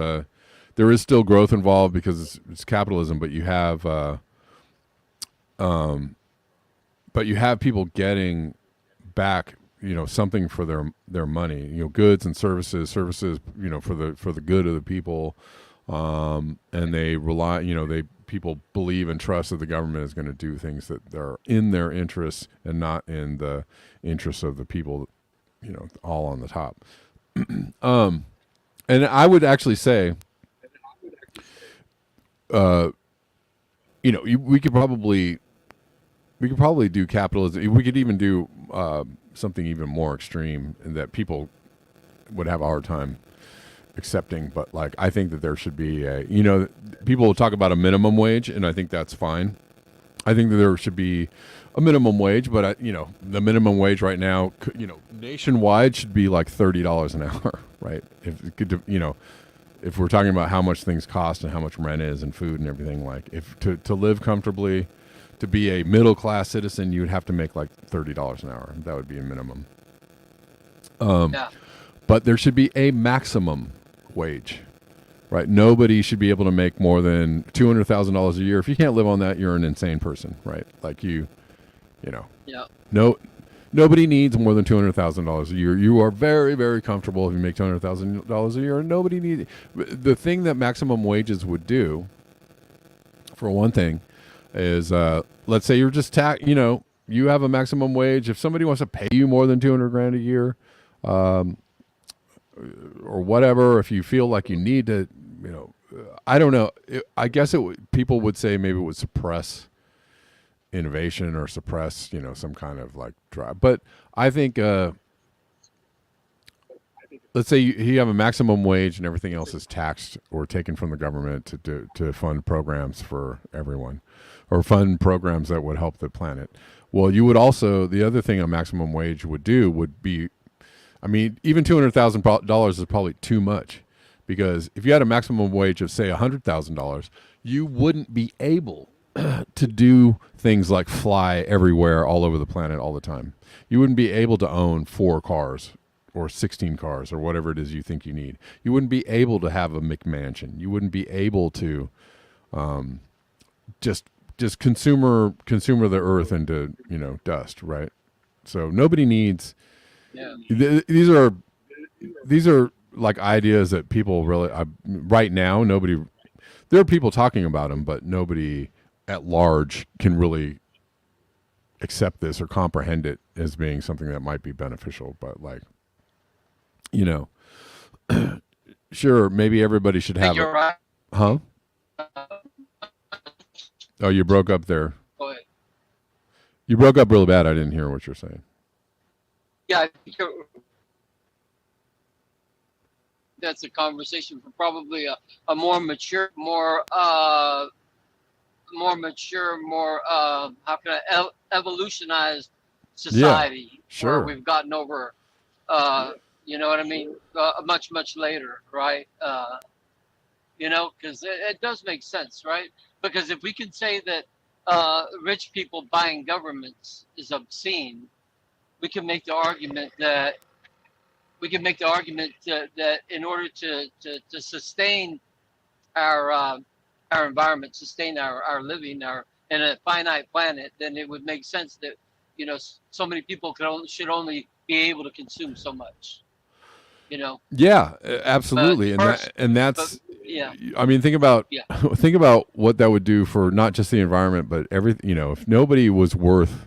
still growth involved because it's capitalism, but you have people getting back, something for their money, goods and services, for the good of the people, and they rely, people believe and trust that the government is going to do things that are in their interests and not in the interests of the people, all on the top. And I would actually say, we could probably do capitalism. We could even do something even more extreme, and that people would have a hard time accepting. But I think that there should be people will talk about a minimum wage, and I think that's fine. I think that there should be a minimum wage, but the minimum wage right now, nationwide should be like $30 an hour, right? If we're talking about how much things cost and how much rent is and food and everything, if to live comfortably, to be a middle class citizen, you would have to make like $30 an hour. That would be a minimum. Yeah. But there should be a maximum wage, right? Nobody should be able to make more than $200,000 a year. If you can't live on that, you're an insane person, right? Yeah. Nobody needs more than $200,000 a year. You are very, very comfortable if you make $200,000 a year. Nobody needs. The thing that maximum wages would do, for one thing, is let's say you're just you have a maximum wage. If somebody wants to pay you more than $200,000 a year, or whatever, if you feel like you need to, I don't know. I guess people would say maybe it would suppress innovation or suppress, some kind of drive. But I think, let's say you have a maximum wage and everything else is taxed or taken from the government to fund programs for everyone, or fund programs that would help the planet. Well, you would also, the other thing a maximum wage would do would be, even $200,000 is probably too much, because if you had a maximum wage of say $100,000, you wouldn't be able to do things like fly everywhere all over the planet all the time. You wouldn't be able to own 4 cars or 16 cars or whatever it is you think you need. You wouldn't be able to have a McMansion. You wouldn't be able to just consumer the earth into, dust, right? So nobody needs these are like ideas that people really right now nobody, there are people talking about them, but nobody at large can really accept this or comprehend it as being something that might be beneficial. But like, sure, maybe everybody should have you're right. Huh? Oh, you broke up there. Go ahead. You broke up really bad. I didn't hear what you're saying. Yeah, I think that's a conversation for probably a more mature, more how can I evolutionized society sure. where we've gotten over, you know what I mean, much later, right? Because it does make sense, right? Because if we can say that rich people buying governments is obscene, we can make the argument that that in order to sustain our environment, sustain our living, in a finite planet, then it would make sense that so many people should only be able to consume so much. Yeah, absolutely, that's. Yeah. I mean, think about what that would do for not just the environment, but everything. If nobody was worth,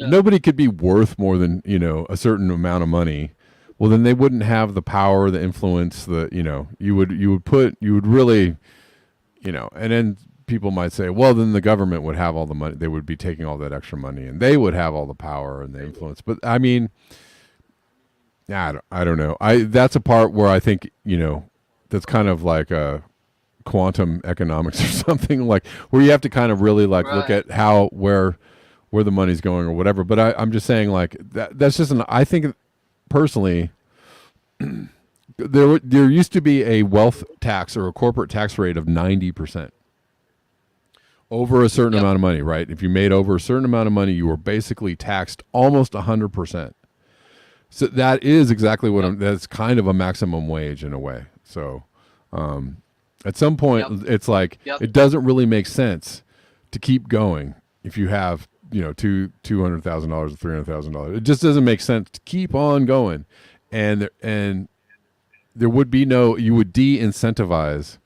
nobody could be worth more than a certain amount of money. Well, then they wouldn't have the power, the influence, you would really, and then people might say, well, then the government would have all the money. They would be taking all that extra money, and they would have all the power and the influence. But I mean, I don't know. That's a part where I think that's kind of like a quantum economics or something, like where you have to kind of really like look at where the money's going or whatever. But I'm just saying like that's just I think personally there used to be a wealth tax or a corporate tax rate of 90%. Over a certain amount of money, right? If you made over a certain amount of money, you were basically taxed almost 100%. So that is exactly what that's kind of a maximum wage in a way. So at some point, it's like it doesn't really make sense to keep going if you have $200,000 or $300,000. It just doesn't make sense to keep on going, and there would be you would de-incentivize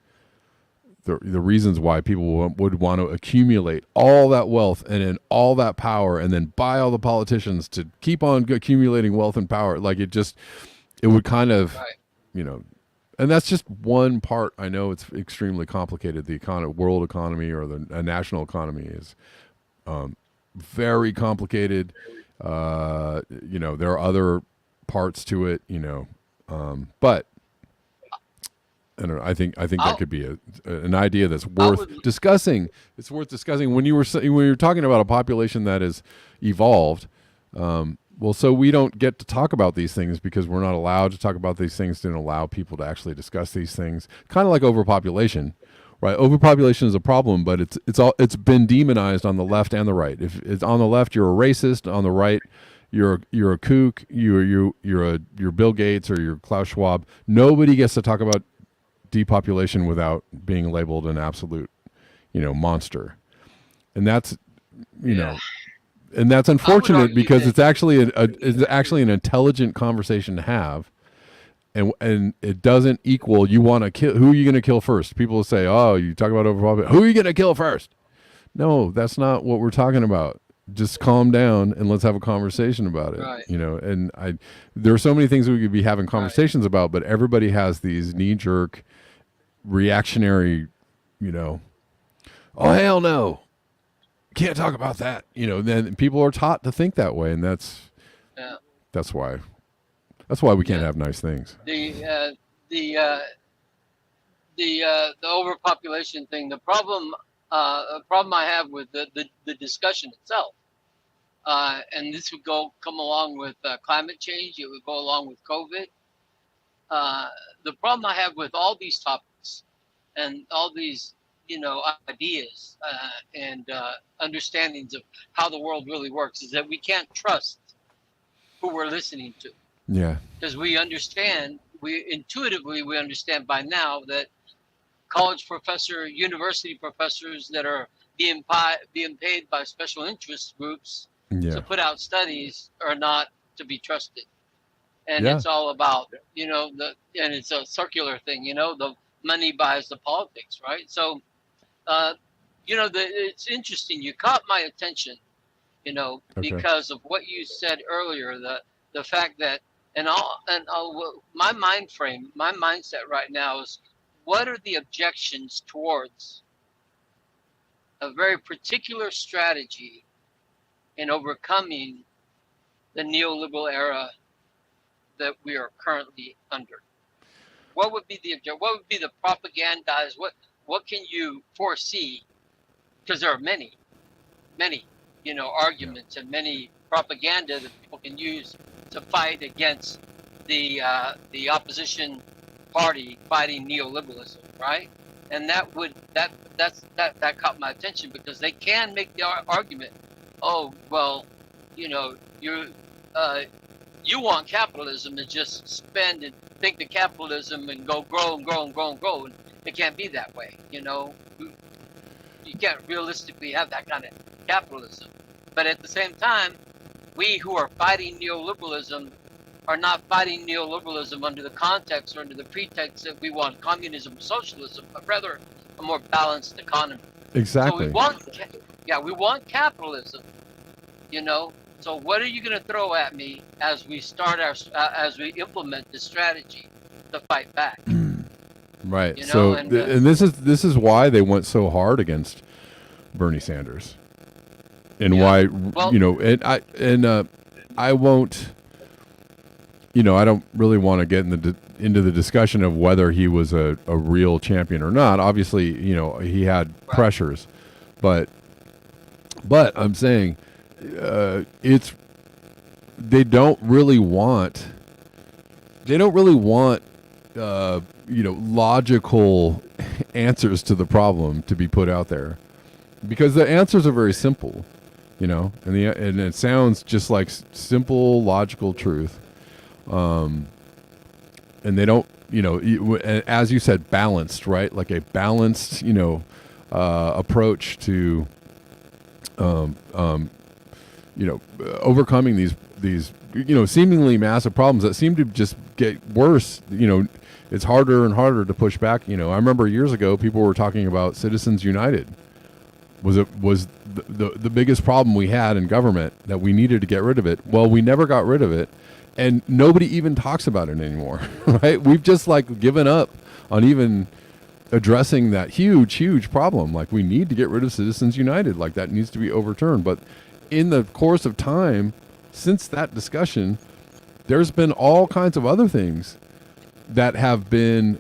the reasons why people would want to accumulate all that wealth and then all that power and then buy all the politicians to keep on accumulating wealth and power. Like it would kind of, and that's just one part. I know it's extremely complicated. The world economy or the national economy is very complicated. There are other parts to it, but I don't know. I think that could be an idea that's worth discussing. It's worth discussing when you were talking about a population that is evolved. Well, so we don't get to talk about these things because we're not allowed to talk about these things to allow people to actually discuss these things. Kind of like overpopulation, right? Overpopulation is a problem, but it's been demonized on the left and the right. If it's on the left, you're a racist. On the right, you're a kook. You're Bill Gates or you're Klaus Schwab. Nobody gets to talk about depopulation without being labeled an absolute, monster, and that's, and that's unfortunate because it's actually an intelligent conversation to have, and it doesn't equal you want to kill. Who are you going to kill first? People will say, "Oh, you talk about overpopulation. Who are you going to kill first?" No, that's not what we're talking about. Just calm down and let's have a conversation about it. Right. And there are so many things we could be having conversations about, but everybody has these knee-jerk reactionary, oh hell no, can't talk about that. Then people are taught to think that way, and that's why we can't have nice things. The overpopulation thing. The problem I have with the discussion itself, and this would come along with climate change. It would go along with COVID. The problem I have with all these topics and all these ideas and understandings of how the world really works is that we can't trust who we're listening to, Yeah. because we intuitively understand by now that college university professors that are being paid by special interest groups Yeah. to put out studies are not to be trusted. And Yeah. it's all about, and it's a circular thing, the money buys the politics, right? So, uh, it's interesting. You caught my attention, Okay. because of what you said earlier, the fact that, my my mindset right now is, what are the objections towards a very particular strategy in overcoming the neoliberal era that we are currently under? What would be what would be the propagandized? What can you foresee? Because there are many, Yeah. arguments and many propaganda that people can use to fight against the opposition party fighting neoliberalism, right? And that caught my attention, because they can make the argument, oh well, you know, you uh, you want capitalism to just spend and think that capitalism and go grow and grow and grow and grow, and it can't be that way, you can't realistically have that kind of capitalism. But at the same time, we who are fighting neoliberalism are not fighting neoliberalism under the context or under the pretext that we want communism or socialism, but rather a more balanced economy. So Exactly. we want capitalism, So what are you going to throw at me as we as we implement this strategy to fight back? Right. So, And and this is why they went so hard against Bernie Sanders, and why well, I won't. I don't really want to get into the discussion of whether he was a real champion or not. Obviously, he had pressures, but I'm saying they don't really want logical answers to the problem to be put out there, because the answers are very simple, and it sounds just like simple logical truth. And they don't, as you said, balanced, right? Like a balanced, approach to, overcoming these, seemingly massive problems that seem to just get worse. It's harder and harder to push back. I remember years ago, people were talking about Citizens United was the biggest problem we had in government, that we needed to get rid of it. Well, we never got rid of it. And nobody even talks about it anymore, right? We've just given up on even addressing that huge problem. Like, we need to get rid of Citizens United. Like, that needs to be overturned. But in the course of time, since that discussion, there's been all kinds of other things that have been,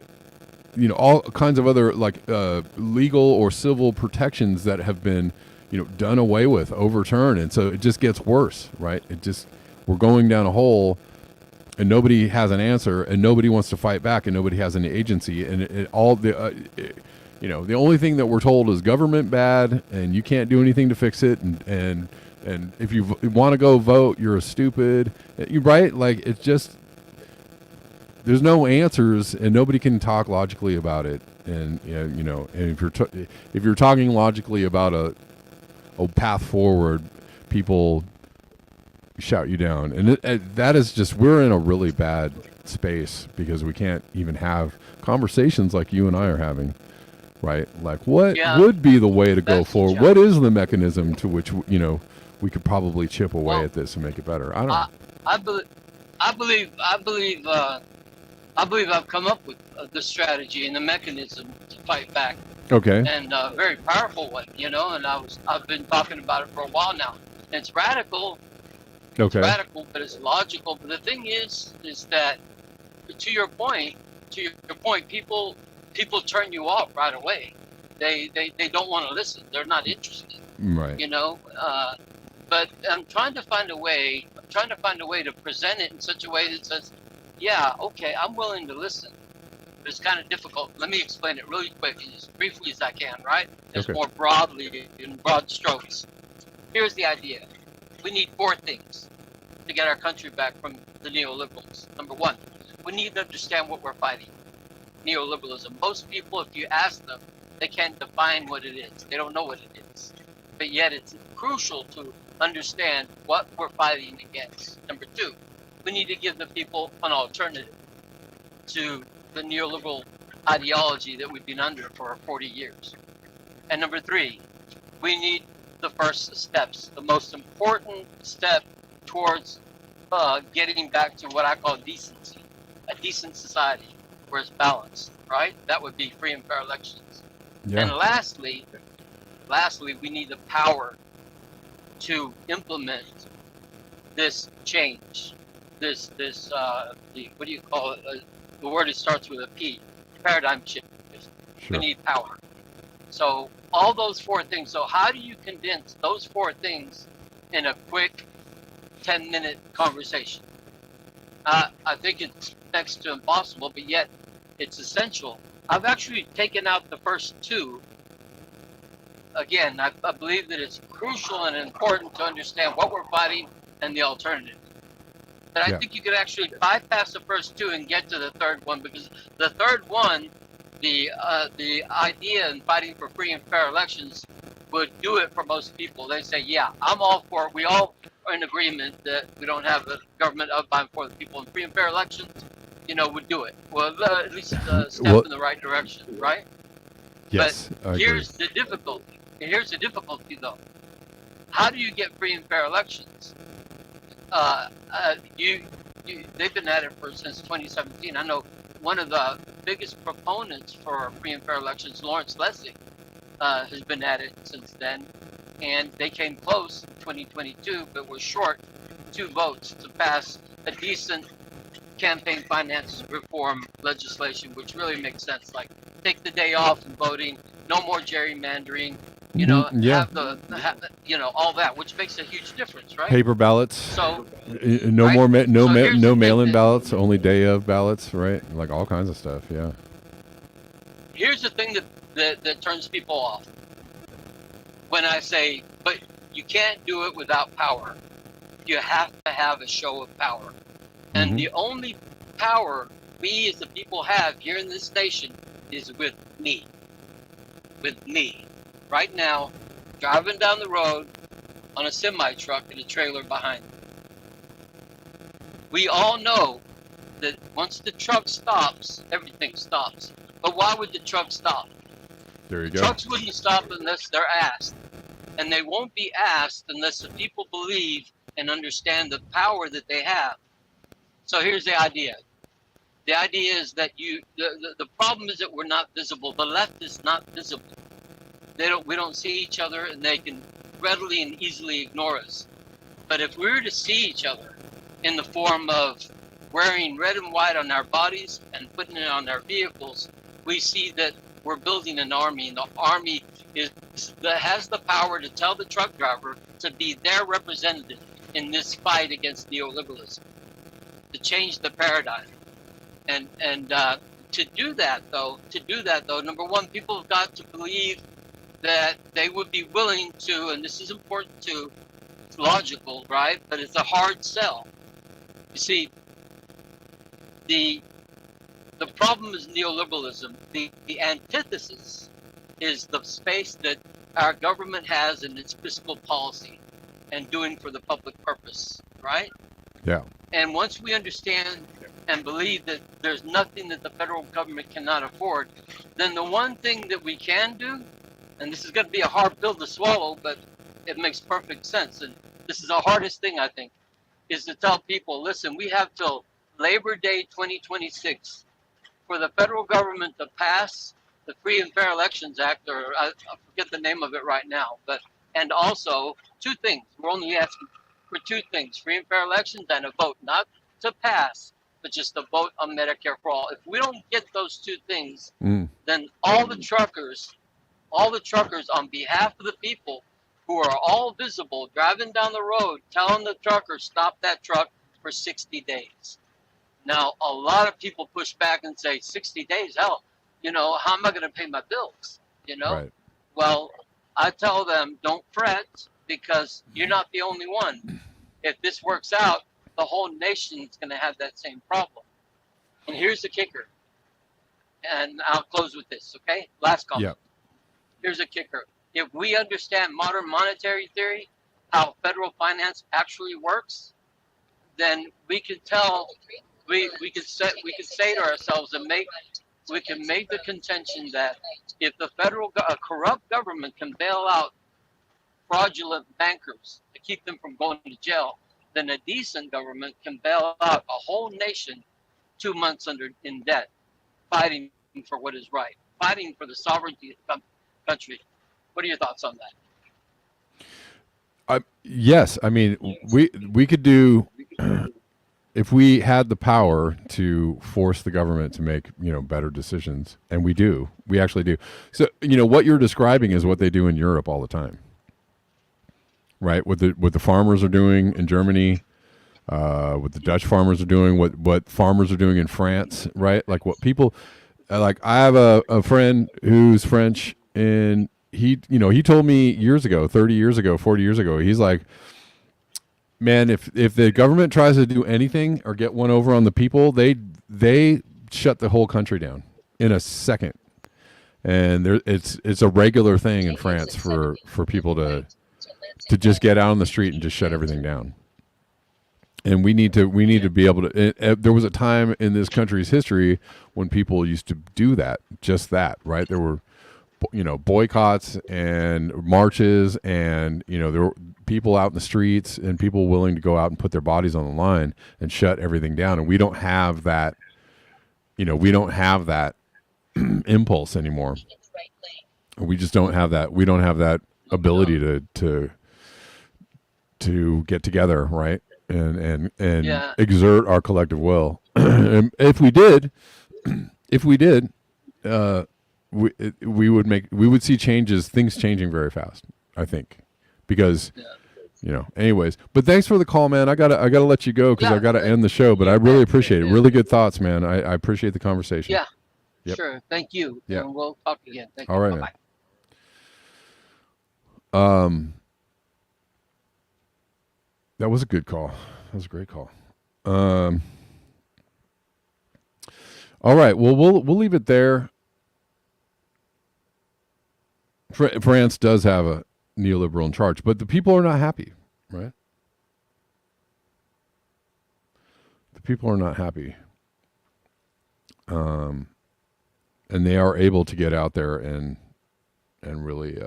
all kinds of other legal or civil protections that have been, done away with, overturned. And so it just gets worse, right? We're going down a hole, and nobody has an answer, and nobody wants to fight back, and nobody has any agency. And the only thing that we're told is government bad, and you can't do anything to fix it. And if you want to go vote, you're a stupid. You right? Like, it's just, there's no answers, and nobody can talk logically about it. And and if you're talking logically about a path forward, people shout you down. And that is just, we're in a really bad space, because we can't even have conversations like you and I are having, right? Like, what would be the way to go forward? What is the mechanism to which we could probably chip away at this and make it better? I don't know. I believe I've come up with the strategy and the mechanism to fight back. Okay. And a very powerful one, and I've been talking about it for a while now. It's radical. Okay. It's radical, but it's logical. But the thing is that, to your point, people turn you off right away. They don't want to listen. They're not interested. Right. But I'm trying to find a way to present it in such a way that says, yeah, okay, I'm willing to listen, it's kind of difficult. Let me explain it really quick and as briefly as I can, right? As Okay. more broadly, in broad strokes. Here's the idea. We need four things to get our country back from the neoliberals. Number one, we need to understand what we're fighting. Neoliberalism. Most people, if you ask them, they can't define what it is. They don't know what it is. But yet it's crucial to understand what we're fighting against. Number two, we need to give the people an alternative to the neoliberal ideology that we've been under for 40 years. And number three, we need the first steps, the most important step towards getting back to what I call decency, a decent society where it's balanced, right? That would be free and fair elections. Yeah. And lastly, we need the power to implement this change, this what do you call it? The word it starts with a P, paradigm shift. Sure. We need power. So all those four things. So how do you condense those four things in a quick 10-minute conversation? I think it's next to impossible, but yet it's essential. I've actually taken out the first two. Again, I believe that it's crucial and important to understand what we're fighting and the alternative. But I think you could actually bypass the first two and get to the third one, because the third one, the idea in fighting for free and fair elections, would do it for most people. They say, yeah, I'm all for it. We all are in agreement that we don't have a government of, by, and for the people, and free and fair elections, would do it. Well, at least a step in the right direction, right? Yes, but here's the difficulty. Here's the difficulty, though. How do you get free and fair elections? They've been at it since 2017. I know one of the biggest proponents for free and fair elections, Lawrence Lessig, has been at it since then, and they came close in 2022, but were short 2 votes to pass a decent campaign finance reform legislation, which really makes sense. Like, take the day off in voting, no more gerrymandering, have all that, which makes a huge difference, right? Paper ballots. So no more no mail-in that, ballots, only day of ballots, right? Like all kinds of stuff. Yeah. Here's the thing that turns people off. When I say, but you can't do it without power. You have to have a show of power. And the only power we as the people have here in this nation is with me. With me. Right now, driving down the road on a semi-truck and a trailer behind me. We all know that once the truck stops, everything stops. But why would the truck stop? There you go. Trucks wouldn't stop unless they're asked. And they won't be asked unless the people believe and understand the power that they have. So here's the idea. The idea is that the problem is that we're not visible. The left is not visible. We don't see each other, and they can readily and easily ignore us. But if we were to see each other in the form of wearing red and white on our bodies and putting it on our vehicles, we see that we're building an army, and the army has the power to tell the truck driver to be their representative in this fight against neoliberalism, to change the paradigm. And to do that though, number one, people have got to believe that they would be willing to, and this is important too, it's logical, right? But it's a hard sell. You see, the problem is neoliberalism. The antithesis is the space that our government has in its fiscal policy and doing for the public purpose, right? Yeah. And once we understand and believe that there's nothing that the federal government cannot afford, then the one thing that we can do, and this is going to be a hard pill to swallow, but it makes perfect sense, and this is the hardest thing, I think, is to tell people, listen, we have till Labor Day 2026 for the federal government to pass the Free and Fair Elections Act, or I forget the name of it right now, and also 2 things. We're only asking for 2 things, free and fair elections and a vote, not to pass, but just a vote on Medicare for all. If we don't get those 2 things, then all the truckers on behalf of the people who are all visible, driving down the road, telling the trucker, stop that truck for 60 days. Now, a lot of people push back and say 60 days, hell, how am I going to pay my bills? Right. Well, I tell them, don't fret, because you're not the only one. If this works out, the whole nation is going to have that same problem. And here's the kicker, and I'll close with this, okay? Last comment. Yep. Here's a kicker. If we understand modern monetary theory, how federal finance actually works, then we can tell, we can say to ourselves and we can make the contention that if a corrupt government can bail out fraudulent bankers to keep them from going to jail, then a decent government can bail out a whole nation 2 months in debt, fighting for what is right, fighting for the sovereignty of the country. What are your thoughts on that? Yes, I mean we could do if we had the power to force the government to make better decisions, and we actually do. So what you're describing is what they do in Europe all the time, right? What the farmers are doing in Germany, what the Dutch farmers are doing, what farmers are doing in France, right? Like what people like. I have a friend who's French, and he told me years ago, 30 years ago, 40 years ago, he's like, man, if the government tries to do anything or get one over on the people, they shut the whole country down in a second. And it's a regular thing in France for people to just get out on the street and just shut everything down. And we need to be able to. There was a time in this country's history when people used to do that, just that, right? There were boycotts and marches, and there were people out in the streets and people willing to go out and put their bodies on the line and shut everything down. And we don't have that, we don't have that impulse anymore. We just don't have that. We don't have that ability to get together, right? And exert our collective will. And if we did, we would see things changing very fast, I think, because anyways. But thanks for the call, man. I gotta let you go because I gotta end the show. But I really appreciate it. Really good thoughts, man. I appreciate the conversation. Yeah. Yep. Sure. Thank you. Yeah. And we'll talk again. Thank All you. right, Bye-bye. man. That was a good call. That was a great call. All right. Well, we'll leave it there. France does have a neoliberal in charge, but the people are not happy, right? The people are not happy. And they are able to get out there and really,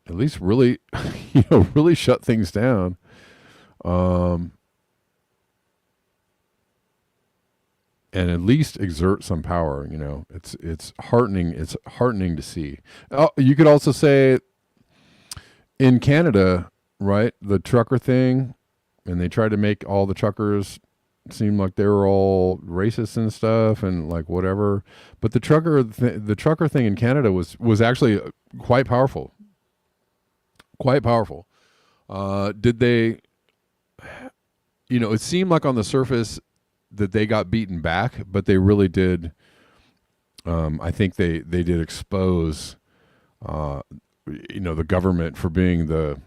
at least really, really shut things down. And at least exert some power. It's heartening. It's heartening to see. You could also say in Canada, right, the trucker thing, and they tried to make all the truckers seem like they were all racist and stuff and like whatever. But the trucker thing in Canada was actually quite powerful. Quite powerful. Did they? It seemed like on the surface that they got beaten back, but they really did. I think they did expose, the government for being the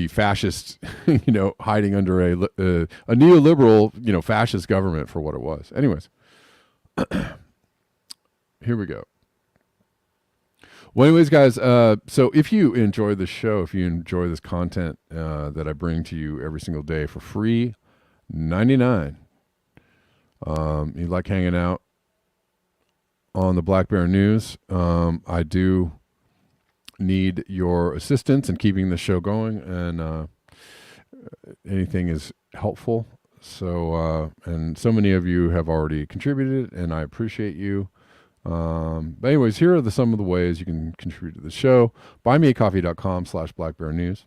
fascist, hiding under a neoliberal, fascist government for what it was. Anyways, here we go. Well, anyways, guys, so if you enjoy the show, if you enjoy this content that I bring to you every single day for free, 99. You like hanging out on the Black Bear News. I do need your assistance in keeping the show going, and anything is helpful. So, and so many of you have already contributed, and I appreciate you. But anyways, here are some of the ways you can contribute to the show. buymeacoffee.com/blackbearnews.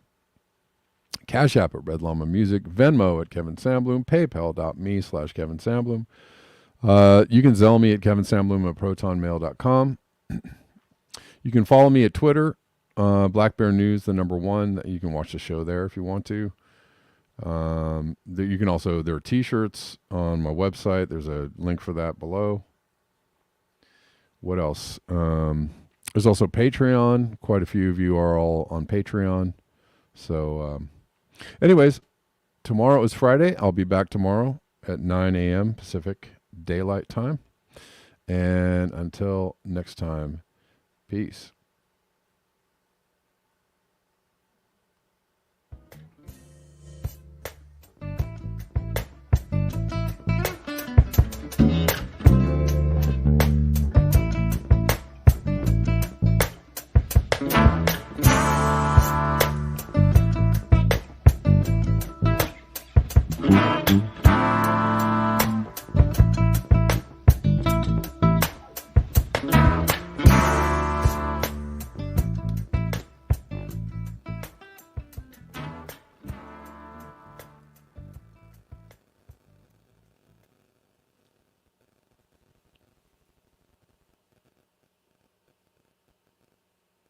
Cash App at Red Llama Music, Venmo at Kevin Sandbloom, PayPal.me/Kevin Sandbloom. You can Zelle me at KevinSandbloom at ProtonMail.com. You can follow me at Twitter, Black Bear News, the #1. You can watch the show there if you want to. You can also, there are t-shirts on my website. There's a link for that below. What else? There's also Patreon. Quite a few of you are all on Patreon. So anyways, tomorrow is Friday. I'll be back tomorrow at 9 a.m. Pacific Daylight Time. And until next time, peace.